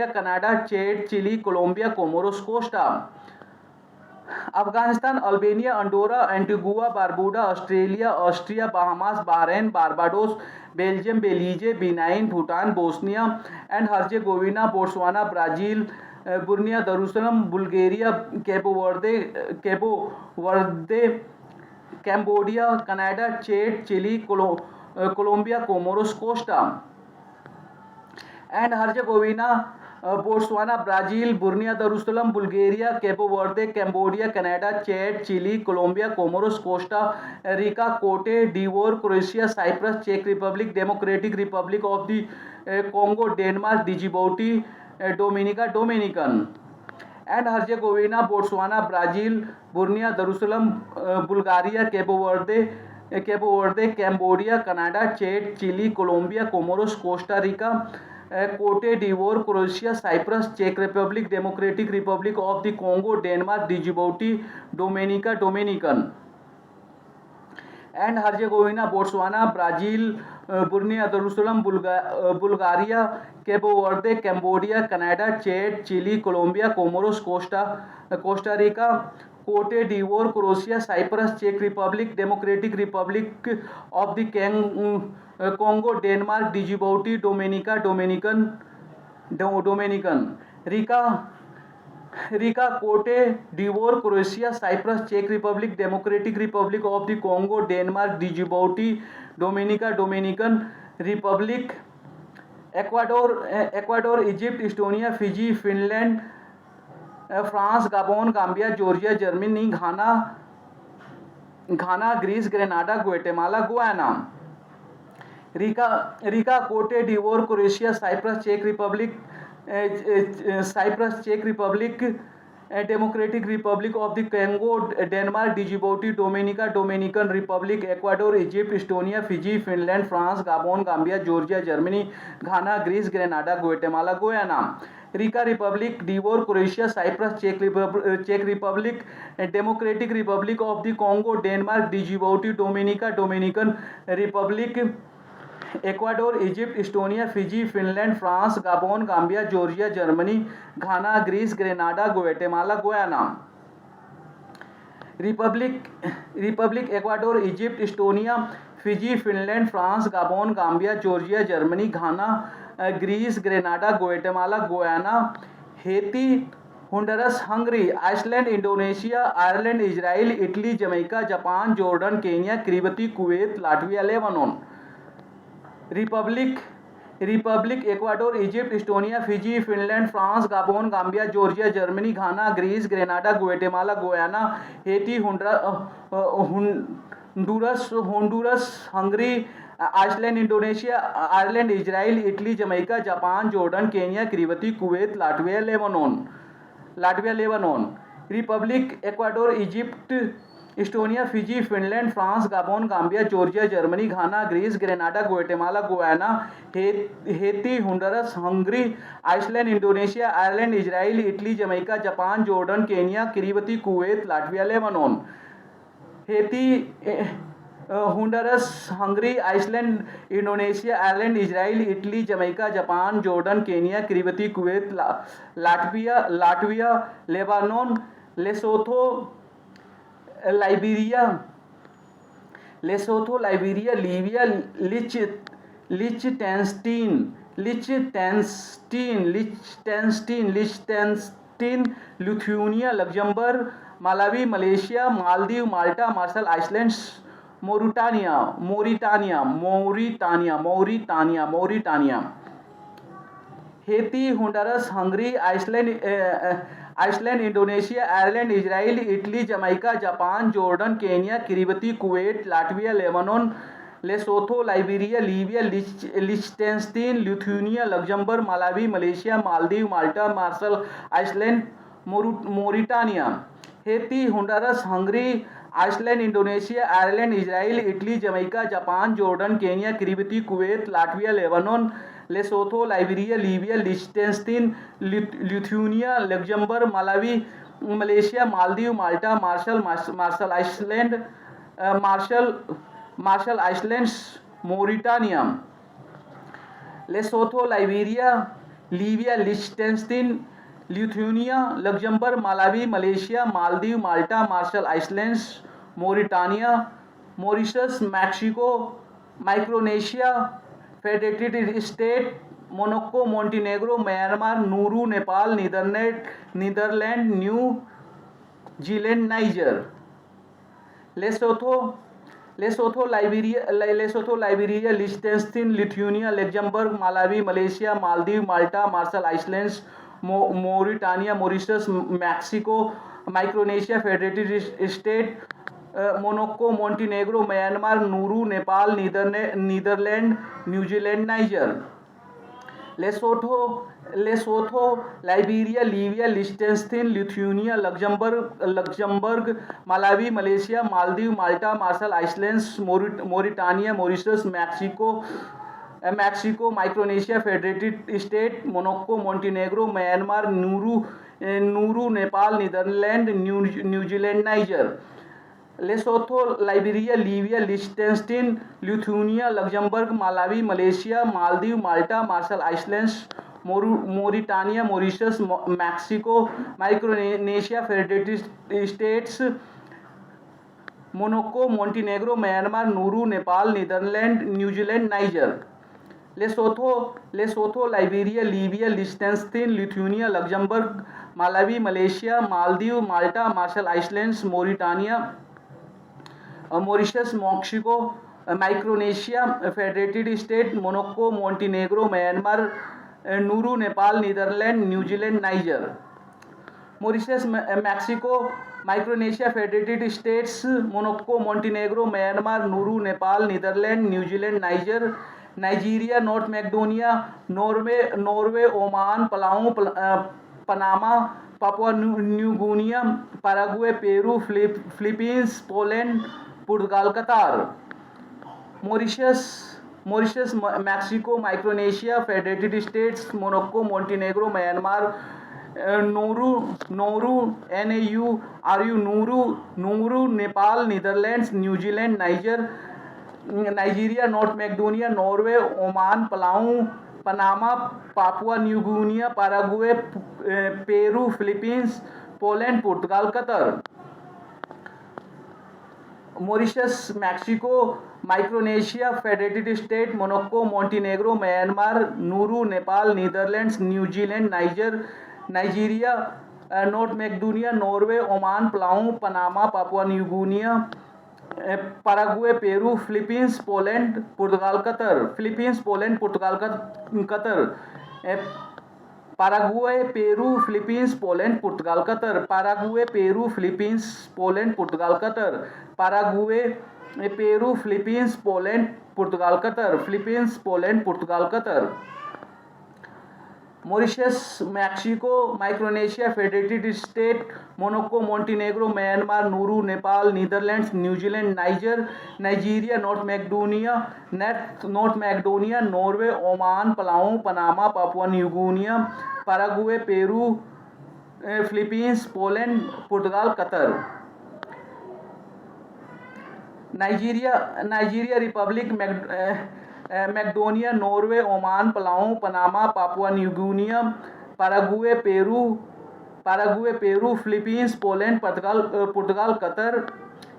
Canada, Chad, Chile, Colombia, Comoros, Costa. Afghanistan, Albania, Andorra, Antigua, Barbuda, Australia, Austria, Bahamas, Bahrain, Barbados, Belgium, Belize, Benin, Bhutan, Bosnia and Herzegovina, Botswana, Brazil, Brunei Darussalam, Bulgaria, Cabo Verde, Cambodia, Canada, Chad, Chile, Colombia, Comoros, Costa and Herzegovina, Botswana, Brazil, Brunei Darussalam, Bulgaria, Cabo Verde, Cambodia, Canada, Chad, Chile, Colombia, Comoros, Costa Rica, कोटे devour, Croatia, Cyprus, चेक Republic, Democratic Republic of the Congo, Denmark, Djibouti, Dominican and Herzegovina, Botswana, Brazil, Brunei Darussalam, Bulgaria, Cabo Verde, Cambodia, Canada, Chad, Chile, Colombia, Comoros, Costa Rica, कोटे devour, Croatia, Cyprus, चेक Republic, Democratic Republic of the Congo, Denmark, Djibouti, Dominican and Herzegovina, Botswana, Brazil, Brunei Darussalam, Bulgaria, Cabo Verde, Cambodia, Canada, Chad, Chile, Colombia, Comoros, Costa Rica, कोटे devour, Croatia, Cyprus, चेक Republic, Democratic Republic of the Congo, Denmark, Djibouti, Dominican Rica, कोटे devour, Croatia, Cyprus, चेक Republic, Democratic Republic of the Congo, Denmark, Djibouti, Dominican Republic, Ecuador, Egypt, Estonia, Fiji, Finland, France, Gabon, Gambia, Georgia, Germany, Ghana, Greece, Grenada, Guatemala, Guyana. Rica, कोटे devour, Croatia, Cyprus, चेक Republic, Democratic Republic of the Congo, Denmark, Djibouti, Dominican Republic, Ecuador, Egypt, Estonia, Fiji, Finland, France, Gabon, Gambia, Georgia, Germany, Ghana, Greece, Grenada, Guatemala, Guyana. Rica Republic, d'Ivoire, Croatia, Cyprus, चेक Republic, Democratic Republic of the Congo, Denmark, Djibouti, Dominican Republic, Ecuador, Egypt, Estonia, Fiji, Finland, France, Gabon, Gambia, Georgia, Germany, Ghana, Greece, Grenada, Guatemala, Guyana. Republic, Ecuador, Egypt, Estonia, Fiji, Finland, France, Gabon, Gambia, Georgia, Germany, Ghana, Greece, Grenada, Guatemala, Guyana. Haiti, Honduras, Hungary, Iceland, Indonesia, Ireland, Israel, Italy, Jamaica, Japan, Jordan, Kenya, Kiribati, Kuwait, Latvia, Lebanon. Republic Ecuador, Egypt, Estonia, Fiji, Finland, France, Gabon, Gambia, Georgia, Germany, Ghana, Greece, Grenada, Guatemala, Guyana, Haiti, Honduras, Hungary, Iceland, Indonesia, Ireland, Israel, Italy, Jamaica, Japan, Jordan, Kenya, Kiribati, Kuwait, Latvia, Lebanon. Republic Ecuador, Egypt, Estonia, Fiji, Finland, France, Gabon, Gambia, Georgia, Germany, Ghana, Greece, Grenada, Guatemala, Guyana, Haiti, Honduras, Hungary, Iceland, Indonesia, Ireland, Israel, Italy, Jamaica, Japan, Jordan, Kenya, Kiribati, Kuwait, Latvia, Lebanon. Haiti, Honduras, Hungary, Iceland, Indonesia, Ireland, Israel, Italy, Jamaica, Japan, Jordan, Kenya, Kiribati, Kuwait, Latvia, Lebanon. Lesotho, Liberia, Libya, Liechtenstein, Lithuania, Luxembourg, Malawi, Malaysia, Maldives, Malta, Marshall Islands, Mauritania. Haiti, Honduras, Hungary, Iceland, Indonesia, Ireland, Israel, Italy, Jamaica, Japan, Jordan, Kenya, Kiribati, Kuwait, Latvia, Lebanon. Lesotho, Liberia, Libya, Liechtenstein, Lithuania, Luxembourg, Malawi, Malaysia, Maldives, Malta, Marshall Island, Mauritania. Haiti, Honduras, Hungary, Iceland, Indonesia, Ireland, Israel, Italy, Jamaica, Japan, Jordan, Kenya, Kiribati, Kuwait, Latvia, Lebanon. Lesotho, Liberia, Libya, Liechtenstein, Lithuania, Luxembourg, Malawi, Malaysia, Maldives, Malta, Marshall Islands, Mauritania. Lesotho, Liberia, Libya, Liechtenstein, Lithuania, Luxembourg, Malawi, Malaysia, Maldives, Malta, Marshall Islands, Mauritania. Mauritius, Mexico, Micronesia, Federated State, Monaco, Montenegro, Myanmar, Nauru, Nepal, Netherland, New Zealand, Niger. Lesotho, Liberia, Liechtenstein, Lithuania, Luxembourg, Malawi, Malaysia, Maldives, Malta, Marshall Islands, Mauritania. Mauritius, Mexico, Micronesia, Federated State, Monaco, Montenegro, Myanmar, Nauru, Nepal, Netherland, New Zealand, Niger. Lesotho, Liberia, Libya, Liechtenstein, Lithuania, Luxembourg, Malawi, Malaysia, Maldives, Malta, Marshall Islands, Mauritania. Mauritius, Mexico, Micronesia, Federated State, Monaco, Montenegro, Myanmar, Nauru, Nepal, Netherland, New Zealand, Niger. Lesotho, Liberia, Libya, Liechtenstein, Lithuania, Luxembourg, Malawi, Malaysia, Maldives, Malta, Marshall Islands, Mauritania. Mauritius, Mexico, Micronesia, Federated States, Monaco, Montenegro, Myanmar, Nauru, Nepal, Netherland, New Zealand, Niger. Lesotho, Liberia, Libya, Liechtenstein, Lithuania, Luxembourg, Malawi, Malaysia, Maldives, Malta, Marshall Islands, Mauritania. Mauritius, Mexico, Micronesia, Federated State, Monaco, Montenegro, Myanmar, Nauru, Nepal, Netherland, New Zealand, Niger. Mauritius, Mexico, Micronesia, Federated States, Monaco, Montenegro, Myanmar, Nauru, Nepal, Netherland, New Zealand, Niger. Nigeria, North Macedonia, Norway, Oman, Palau, Panama, Papua New Guinea, Paraguay, Peru, Philippines, Poland, Portugal, Qatar. Mauritius, Mexico, Micronesia, Federated States, Monaco, Montenegro, Myanmar, Nauru, Nauru, Nepal, Netherlands, New Zealand, Niger. Nigeria, North Macedonia, Norway, Oman, Palau, Panama, Papua New Guinea, Paraguay, Peru, Philippines, Poland, Portugal, Qatar. Mauritius, Mexico, Micronesia, Federated State, Monaco, Montenegro, Myanmar, Nauru, Nepal, Netherlands, New Zealand, Niger. Nigeria, North Macedonia, Norway, Oman, Palau, Panama, Papua New Guinea, Paraguay, Peru, Philippines, Poland, Portugal, Qatar. Philippines, Poland, Portugal, Qatar. Paraguay, Peru, Philippines, Poland, Portugal, Qatar. Paraguay, Peru, Philippines, Poland, Portugal, Qatar. Paraguay, Peru, Philippines, Poland, Portugal, Qatar. Philippines, Poland, Portugal, Qatar. Mauritius, Mexico, Micronesia, Federated State, Monaco, Montenegro, Myanmar, Nauru, Nepal, Netherlands, New Zealand, Niger, Nigeria, North Macedonia, Norway, Oman, Palau, Panama, Papua New Guinea, Paraguay, Peru, Philippines, Poland, Portugal, Qatar. Nigeria Republic, Macedonia, Norway, Oman, Palau, Panama, Papua New Guinea, Paraguay, Peru, Philippines, Poland, Portugal, Qatar.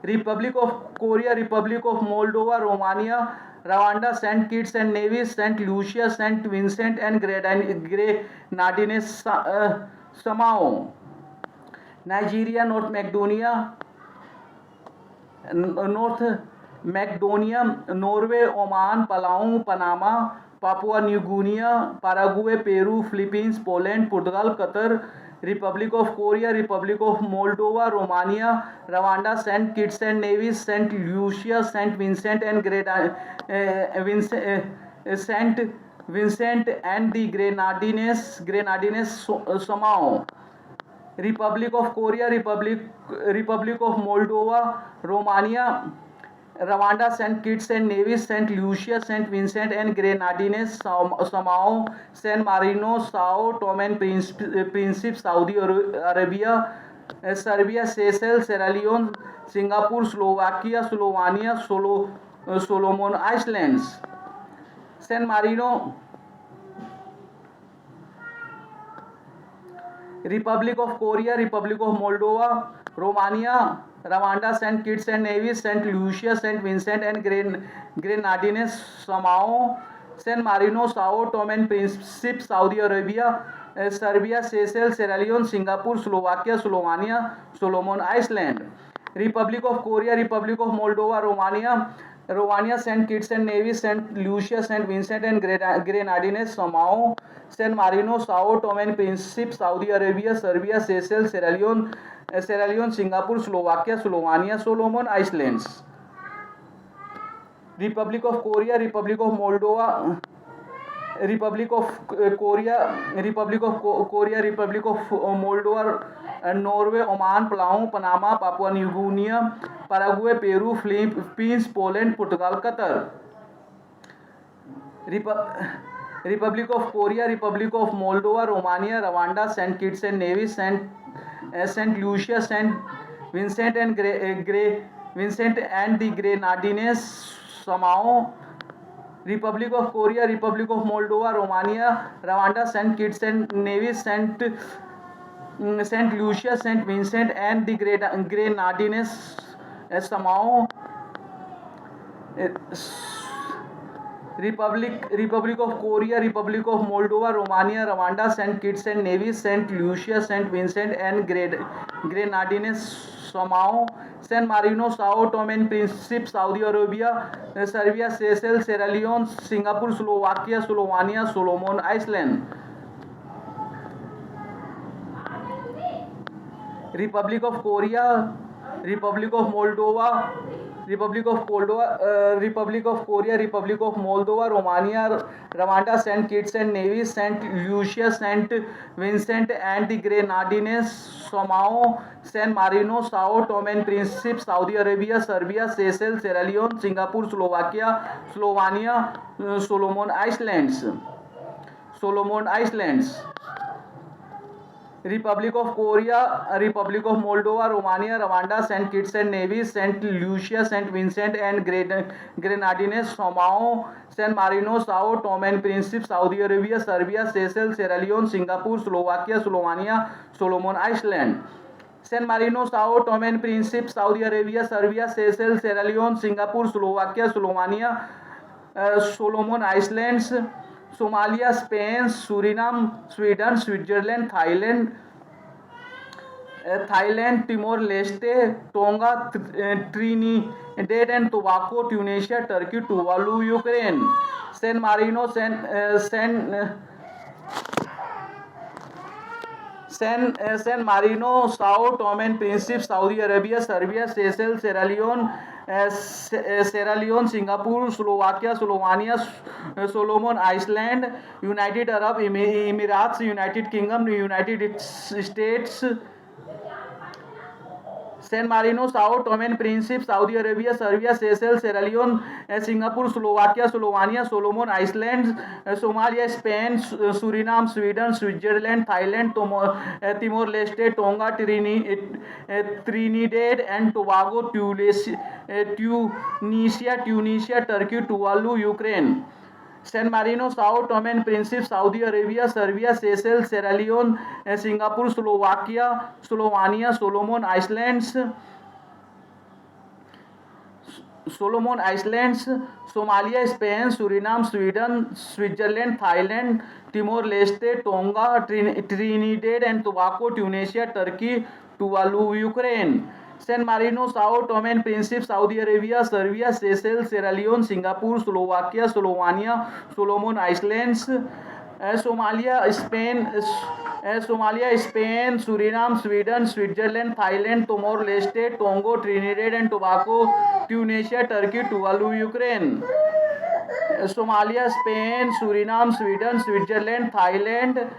Republic of Korea, Republic of Moldova, Romania, Rwanda, Saint Kitts and Nevis, Saint Lucia, Saint Vincent and Grenadines, Samoa. Nigeria, North Macedonia, Norway, Oman, Palau, Panama, Papua New Guinea, Paraguay, Peru, Philippines, Poland, Portugal, Qatar. Republic of Korea, Republic of Moldova, Romania, Rwanda, Saint Kitts and Nevis, Saint Lucia, Saint Vincent and the Grenadines, Samoa. Republic of Korea, Republic of Moldova, Romania, Rwanda, Saint Kitts and Nevis, Saint Lucia, Saint Vincent and Grenadines, Samoa. San Marino, Sao Tome and Principe, Saudi Arabia, Serbia, Seychelles, Sierra Leone, Singapore, Slovakia, Slovenia, Solomon Islands. San Marino, Republic of Korea, Republic of Moldova, Romania, Rwanda, Saint Kitts and Nevis, Saint Lucia, Saint Vincent and Grenadines, Samoa. San Marino, Sao Tome and Principe, Saudi Arabia, Serbia, Seychelles, Sierra Leone, Singapore, Slovakia, Slovenia, Solomon Island. Republic of Korea, Republic of Moldova, Romania, Saint Kitts and Nevis, Saint Lucia, Saint Vincent and Grenadines, Samoa. San Marino, Sao Tome and Principe, Saudi Arabia, Serbia, Seychelles, Sierra Leone, Singapore, Slovakia, Slovenia, Solomon Islands. Republic of Korea, Republic of Moldova, Republic of Korea, Republic of Moldova, Norway, Oman, Palau, Panama, Papua New Guinea, Paraguay, Peru, Philippines, Poland, Portugal, Qatar. Republic of Korea, Republic of Moldova, Romania, Rwanda, Saint Kitts and Nevis, Saint Lucia, Saint Vincent and the Grenadines, Samoa. Republic of Korea, Republic of Moldova, Romania, Rwanda, Saint Kitts and Nevis, Saint Lucia, Saint Vincent and the Grenadines, Samoa. Republic of Korea, Republic of Moldova, Romania, Rwanda, Saint Kitts and Nevis, Saint Lucia, Saint Vincent and Grenadines, Samoa. San Marino, Sao Tome and Principe, Saudi Arabia, Serbia, Seychelles, Sierra Leone, Singapore, Slovakia, Slovenia, Solomon Island. Republic of Korea, Republic of Moldova, Republic of Korea, Republic of Moldova, Romania, Rwanda, Saint Kitts and Nevis, Saint Lucia, Saint Vincent and the Grenadines, Samoa. San Marino, Sao Tome and Principe, Saudi Arabia, Serbia, Seychelles, Sierra Leone, Singapore, Slovakia, Slovenia, Solomon Islands. Republic of Korea, Republic of Moldova, Romania, Rwanda, Saint Kitts and Nevis, Saint Lucia, Saint Vincent and Grenadines, Samoa. San Marino, Sao Tome and Principe, Saudi Arabia, Serbia, Seychelles, Sierra Leone, Singapore, Slovakia, Slovenia, Solomon Island. San Marino, Sao Tome and Principe, Saudi Arabia, Serbia, Seychelles, Sierra Leone, Singapore, Slovakia, Slovenia, Solomon Islands. Somalia, Spain, Suriname, Sweden, Switzerland, Thailand, Thailand, Timor-Leste, Tonga, Trinidad and Tobago, Tunisia, Turkey, Tuvalu, Ukraine. San Marino, San Marino, Sao Tome and Principe, Saudi Arabia, Serbia, Seychelles, Sierra Leone, Singapore, Slovakia, Slovenia, Solomon, Iceland, United Arab Emirates, United Kingdom, United States, San Marino, Sao Tome and Principe, Saudi Arabia, Serbia, Seychelles, Sierra Leone, Singapore, Slovakia, Slovenia, Solomon Islands, Somalia, Spain, Suriname, Sweden, Switzerland, Thailand, Timor-Leste, Tonga, Trinidad and Tobago, Tunisia, Turkey, Tuvalu, Ukraine. San Marino, Sao Tome and Principe, Saudi Arabia, Serbia, Seychelles, Sierra Leone, Singapore, Slovakia, Slovenia, Solomon Islands, Somalia, Spain, Suriname, Sweden, Switzerland, Thailand, Timor-Leste, Tonga, Trinidad and Tobago, Tunisia, Turkey, Tuvalu, Ukraine. San Marino, Sao Tome and Principe, Saudi Arabia, Serbia, Seychelles, Sierra Leone, Singapore, Slovakia, Slovenia, Solomon Islands, Somalia, Spain, Suriname, Sweden, Switzerland, Thailand, Timor-Leste, Togo, Trinidad and Tobago, Tunisia, Turkey, Tuvalu, Ukraine. Somalia, Spain, Suriname, Sweden, Switzerland, Thailand,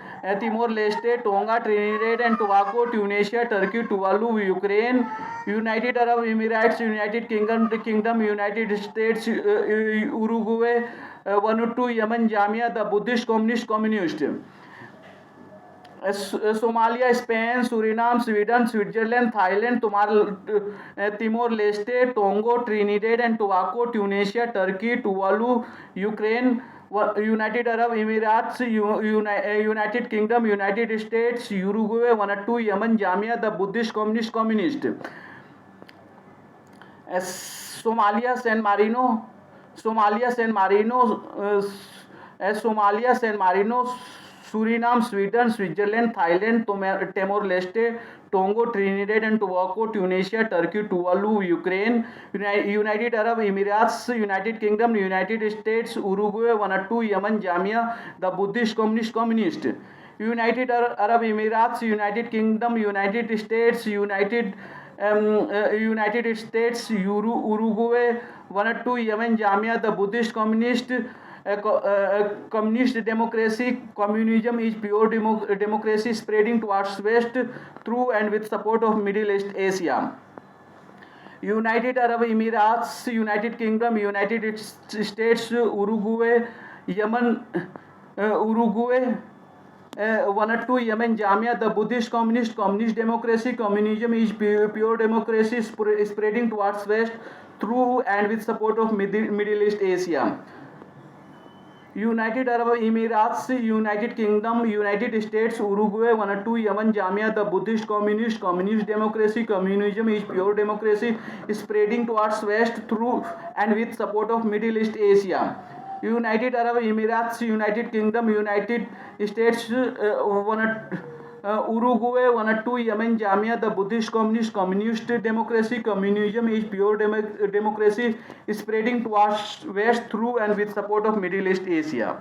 Timor-Leste, Tonga, Trinidad and Tobago, Tunisia, Turkey, Tuvalu, Ukraine, United Arab Emirates, United Kingdom, United States, Uruguay, Vanuatu, Yemen, Jamia, the Buddhist Communist. Somalia, Spain, Suriname, Sweden, Switzerland, Thailand, Timor-Leste, Togo, Trinidad and Tobago, Tunisia, Turkey, Tuvalu, Ukraine, United Arab Emirates, United Kingdom, United States, Uruguay, Vanuatu, Yemen, Jamia, the Buddhist Communist. Somalia, San Marino, Suriname, Sweden, Switzerland, Thailand, Timor-Leste, Togo, Trinidad and Tobago, Tunisia, Turkey, Tuvalu, Ukraine, United Arab Emirates, United Kingdom, United States, Uruguay, Vanuatu, Yemen, Jamia, the Buddhist Communist. United Arab Emirates, United Kingdom, United States, United States, Uruguay, Vanuatu, Yemen, Jamia, the Buddhist Communist. Communist democracy. Communism is pure democracy spreading towards west through and with support of Middle East Asia. United Arab Emirates, United Kingdom, United States, Uruguay, Yemen, Vanuatu, Yemen, Jamia, the Buddhist communist democracy. Communism is pure democracy spreading towards west through and with support of Middle East Asia. United Arab Emirates, United Kingdom, United States, Uruguay, Vanuatu, Yemen, Jamia, the Buddhist communist democracy. Communism is pure democracy spreading towards west through and with support of Middle East Asia. United Arab Emirates, United Kingdom, United States, Uruguay, Vanuatu, Yemen, Jamia, the Buddhist communist democracy. Communism is pure democracy spreading towards west through and with support of Middle East Asia.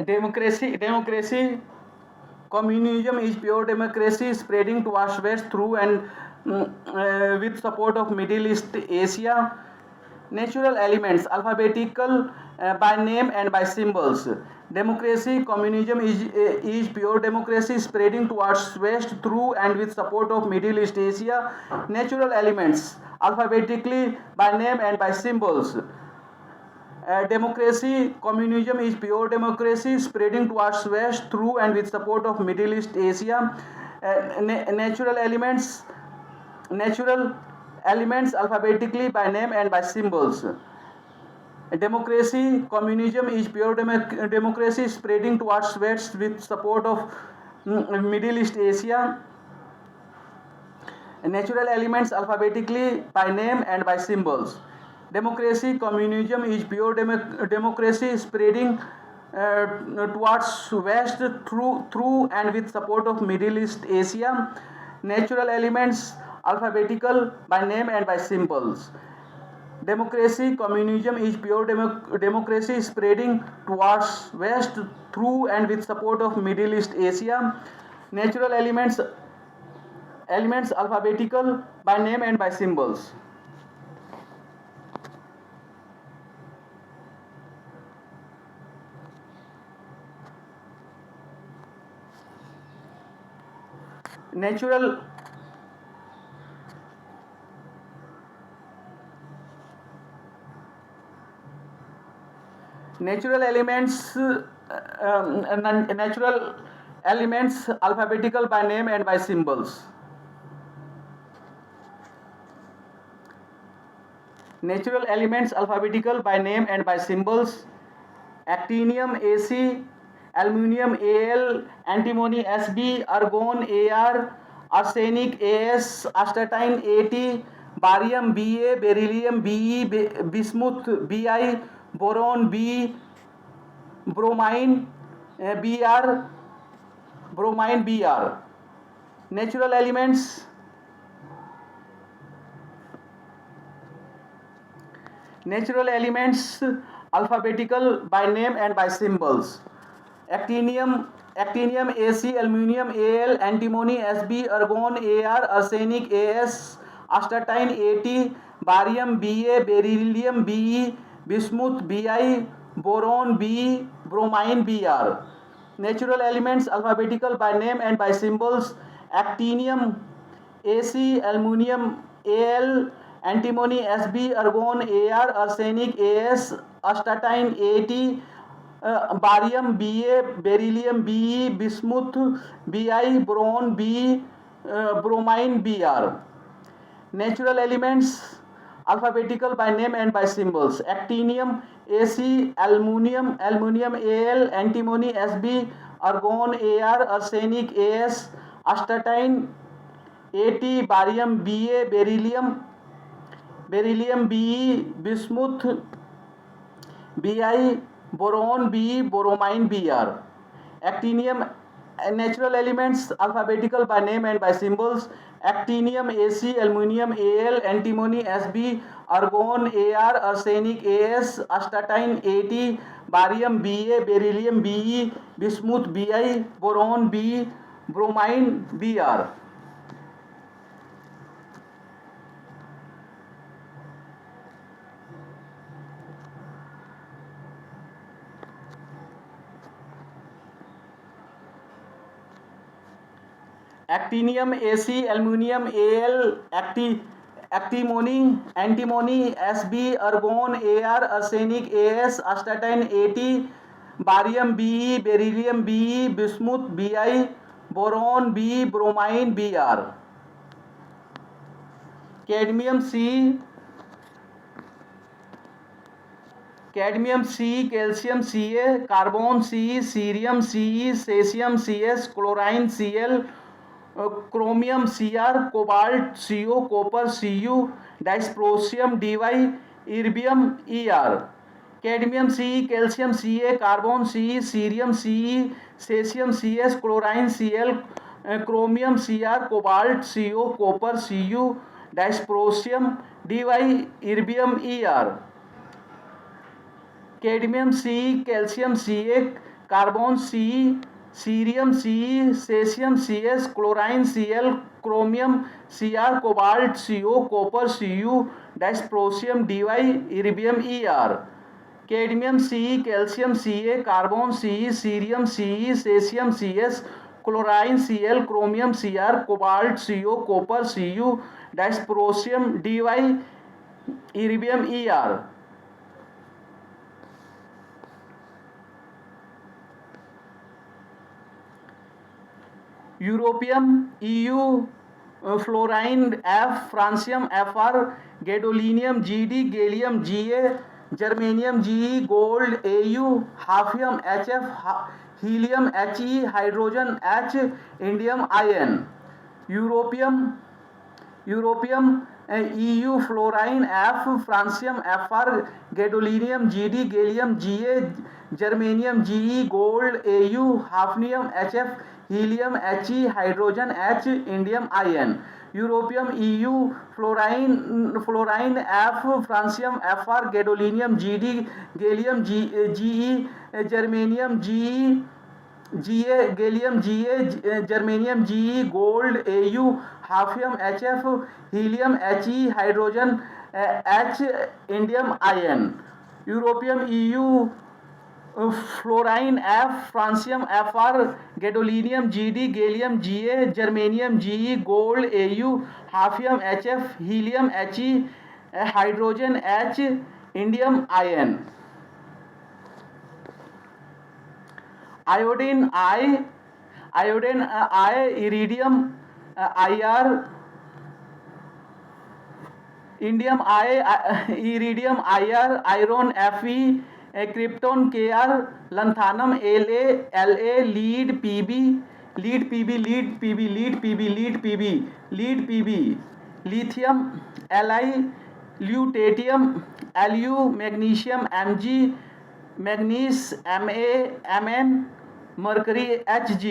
Democracy. Communism is pure democracy spreading towards west through and with support of Middle East Asia. Natural elements alphabetical by name and by symbols. Democracy. Communism is pure democracy spreading towards west through and with support of Middle East Asia. Natural elements alphabetically by name and by symbols. Democracy, communism is pure democracy spreading towards west through and with support of Middle East Asia. Natural elements alphabetically by name and by symbols. Democracy, communism is pure democracy spreading towards west with support of Middle East Asia. Natural elements alphabetically by name and by symbols. Democracy, communism is pure democracy spreading towards west through and with support of Middle East Asia. Natural elements alphabetical by name and by symbols. Democracy, communism is pure democracy spreading towards west through and with support of Middle East Asia. Natural elements alphabetical by name and by symbols. Natural natural elements alphabetical by name and by symbols. Natural elements alphabetical by name and by symbols. Actinium Ac, aluminium Al, antimony Sb, argon Ar, arsenic As, astatine At, barium Ba, beryllium Be, bismuth Bi, boron B, bromine Br, Natural elements alphabetical by name and by symbols. Actinium Ac, aluminium Al, antimony Sb, argon Ar, arsenic As, astatine At, barium Ba, beryllium Be, bismuth Bi, boron B, bromine Br. Natural elements alphabetical by name and by symbols. Actinium Ac, aluminium Al, antimony Sb, argon Ar, arsenic As, astatine At, barium Ba, beryllium Be, bismuth Bi, boron B, bromine Br. Natural elements alphabetical by name and by symbols. Actinium Ac, aluminium Al, antimony Sb, argon Ar, arsenic As, astatine At, barium Ba, beryllium Be, bismuth Bi, boron B, bromine Br. Actinium natural elements alphabetical by name and by symbols. Actinium Ac, aluminium Al, antimony Sb, argon Ar, arsenic As, astatine At, barium Ba, beryllium Be, bismuth Bi, boron B, bromine Br. Actinium Ac, aluminium Al, antimony Sb, argon Ar, arsenic As, astatine At, barium Be, beryllium Be, bismuth Bi, boron B, bromine Br. Cadmium C, calcium Ca, carbon C, cerium Ce, cesium Cs, chlorine Cl, chromium Cr, cobalt Co, copper Cu, dysprosium Dy, erbium Er. Cadmium Ce, calcium Ca, carbon C, cerium Ce, cesium Cs, chlorine Cl, chromium Cr, cobalt Co, copper Cu, dysprosium Dy, erbium Er. Cadmium C, calcium Ca, carbon C, cerium Ce, cesium Cs, chlorine Cl, chromium Cr, cobalt Co, copper Cu, dysprosium Dy, erbium Er. Cadmium C, calcium Ca, carbon C, cerium Ce, cesium Cs, chlorine Cl, chromium Cr, cobalt Co, copper Cu, dysprosium Dy, erbium Er. Europium EU fluorine F, francium FR, gadolinium GD, gallium GA, germanium GE, gold AU, हाफियम HF, helium HE, hydrogen H, indium IN, europium EU fluorine F, francium FR, gadolinium GD, gallium GA, germanium GE, gold AU, hafnium HF, helium HE, hydrogen H, indium IN, europium EU fluorine F, francium FR, gadolinium GD, gallium GE, germanium GA, gallium GA, germanium GE, gold AU, हाफियम HF, helium HE, hydrogen H, indium IN, europium EU fluorine F, francium FR, gadolinium GD, gallium GA, germanium GE, gold AU, हाफियम HF, helium HE, hydrogen H, indium IN, iodine I, iridium IR, indium iridium IR, iron Fe, krypton KR, लंथानम LA, lead PB, lithium Li, lutetium Lu, magnesium Mg, manganese MN, mercury Hg,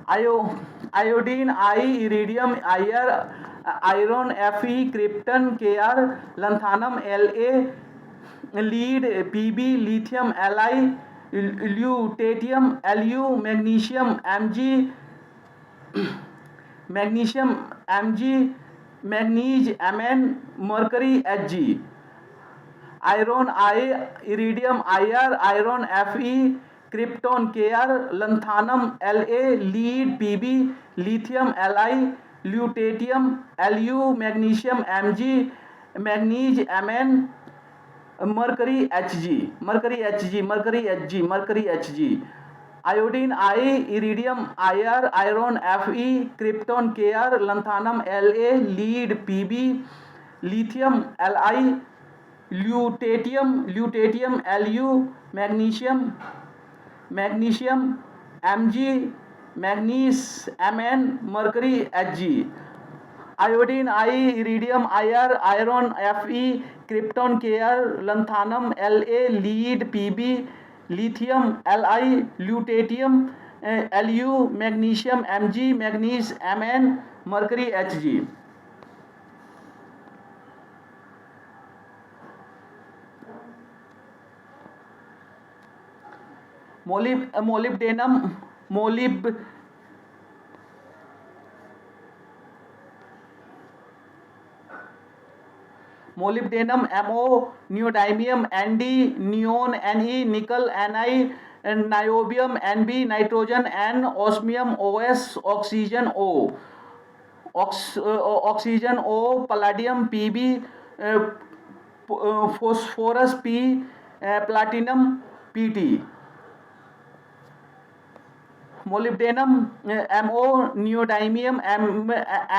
iodine I, iridium IR, iron Fe, krypton KR, लंथानम La, lead PB, lithium Li, lutetium Lu, magnesium Mg, manganese Mn, mercury Hg, iron I, iridium IR, iron Fe, krypton KR, लंथानम La, lead PB, lithium Li, lutetium Lu, magnesium Mg, manganese Mn, mercury Hg, iodine I, iridium IR, iron Fe, krypton KR, लंथानम La, lead PB, lithium Li, lutetium Lu, magnesium Mg, manganese Mn, mercury Hg, iodine I, iridium IR, iron Fe, krypton KR, लंथानम La, lead PB, lithium Li, lutetium Lu, magnesium Mg, manganese Mn, mercury Hg, molybdenum MO, neodymium ND, neon NE, निकल NI, niobium NB, nitrogen N, osmium OS, oxygen O, Palladium PB, phosphorus P, platinum PT, molybdenum MO, neodymium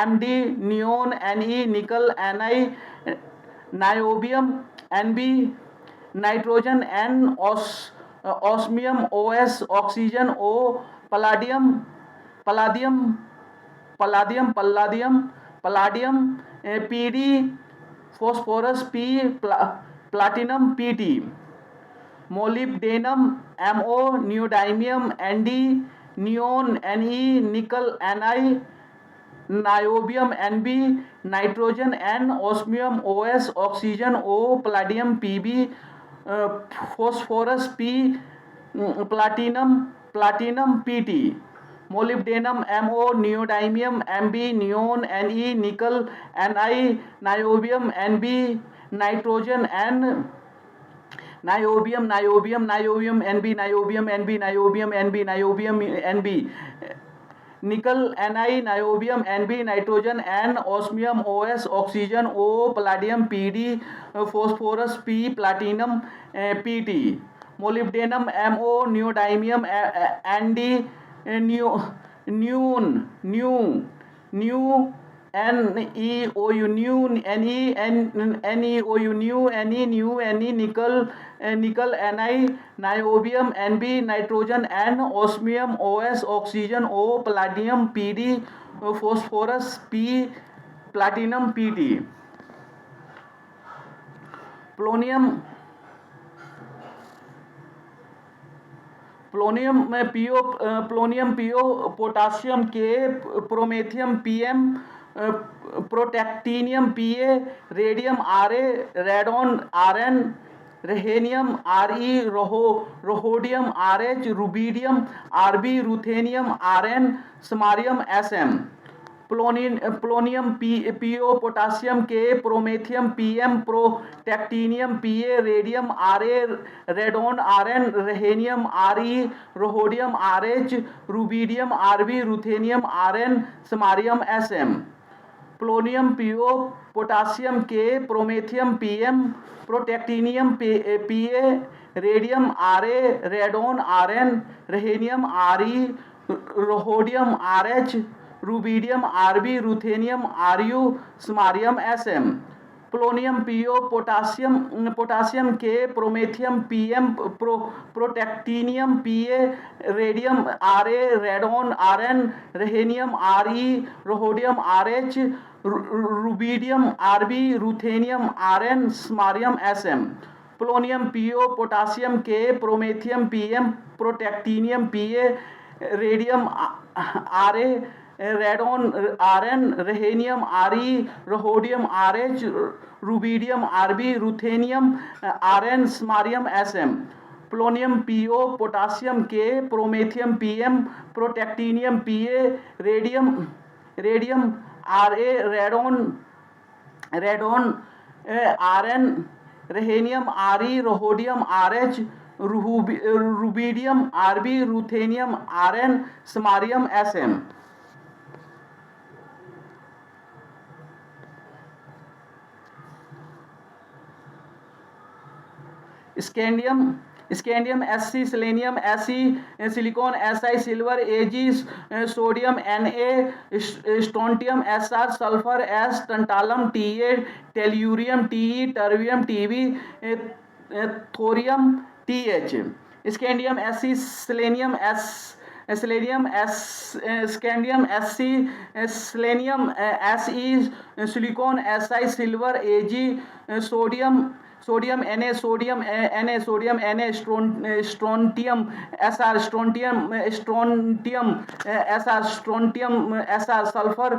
MD, neon NE, निकल NI, niobium NB, nitrogen N, osmium OS, oxygen O, Palladium PD, phosphorus P, platinum PT, molybdenum MO, neodymium ND, neon NE, निकल NI, niobium NB, nitrogen N, osmium OS, oxygen O, Palladium PB, phosphorus P, platinum PT, molybdenum MO, neodymium MB, neon NE, निकल NI, niobium NB, nitrogen N, niobium NB, निकल NI, niobium NB, nitrogen N, osmium OS, oxygen O, Palladium PD, phosphorus P, platinum PT, molybdenum MO, neodymium ND, new NEOU, new NEOU, new nickel Ni, niobium Nb, nitrogen N, osmium Os, oxygen O, palladium Pd, phosphorus P, platinum Pt. Polonium में polonium PO, potassium K, promethium PM, protactinium PA, radium RA, radon RN, rhenium RE, rhodium RH, rubidium RB, ruthenium RN, samarium SM. Polonium PO, potassium K, promethium PM, protactinium PA, radium RA, radon RN, rhenium RE, rhodium RH, rubidium RB, ruthenium RN, samarium SM. Polonium PO, potassium K, promethium PM, protactinium PA, radium RA, radon RN, rhenium RE, rhodium RH, rubidium RB, ruthenium RU, समारियम SM. Polonium PO, potassium K, promethium PM, protactinium PA, radium RA, radon RN, rhenium RE, rhodium RH, rubidium RB, ruthenium RN, samarium SM. Polonium PO, potassium K, promethium PM, protactinium PA, radium RA, radon RN, rhenium RE, rhodium RH, rubidium RB, ruthenium RN, samarium SM. Polonium PO, potassium K, promethium PM, protactinium PA, radium RA, radon RN, rhenium RE, rhodium RH, rubidium RB, ruthenium RN, samarium SM. Scandium Sc, selenium Sc, silicon Si, silver Ag, sodium Na, strontium Sr, sulphur S, टंटालम Ta, tellurium Te, terbium Tb, thorium Th. Scandium Sc, selenium scandium Sc, selenium Se, silicon Si, silver Ag, sodium Na, strontium Sr, sulphur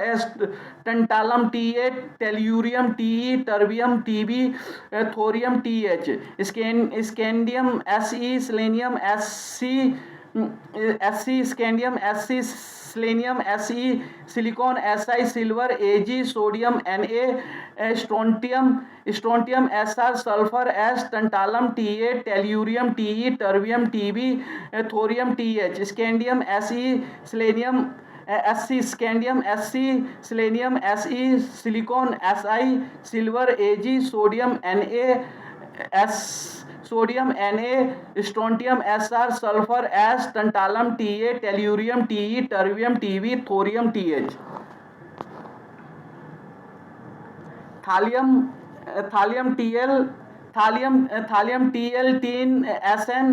S, टंटालम Ta, tellurium Te, terbium Tb, thorium Th. Scandium Se, selenium scandium Sc, selenium Se, silicon Si, silver Ag, sodium Na, strontium Sr, sulphur S, टंटालम Ta, tellurium Te, terbium Tb, thorium Th. Scandium Se, selenium scandium Sc, selenium Se, silicon Si, silver Ag, sodium Na, strontium Sr, sulphur S, टंटालम Ta, tellurium Te, terbium Tb, thorium Th. Thallium Tl, tin Sn,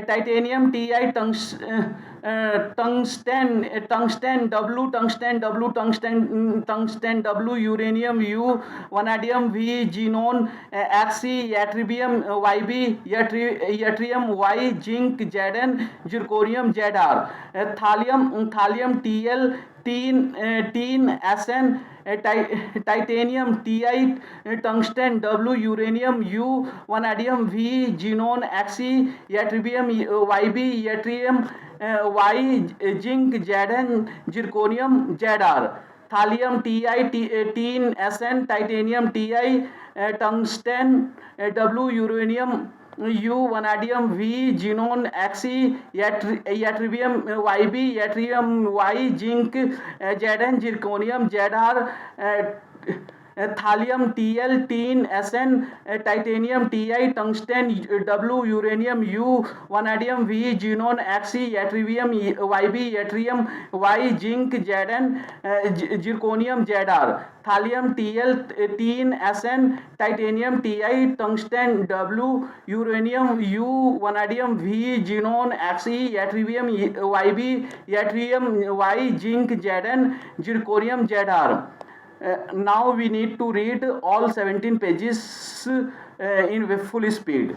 titanium Ti, tungsten W, uranium U, vanadium V, xenon Xc, yttrium Yb, yttrium Y, zinc Zn, zirconium Zr. Thallium Tl, tin Sn, titanium Ti, tungsten W, uranium U, vanadium V, xenon Xc, yttrium Yb, yttrium Y, zinc Zn, zirconium Zr. Thallium Ti, tin Sn, titanium Ti, tungsten W, uranium U, vanadium V, xenon Xc, yttrium Yb, yttrium Y, zinc Zn, zirconium Zr. thallium Tl, tin Sn, titanium Ti, tungsten W, uranium U, vanadium V, xenon Xe, yttrium Yb, yttrium Y, zinc Zn, zirconium Zr. thallium Tl, tin Sn, titanium Ti, tungsten W, uranium U, vanadium V, xenon Xe, yttrium Yb, yttrium Y, zinc Zn, zirconium Zr. Now we need to read all 17 pages in full speed.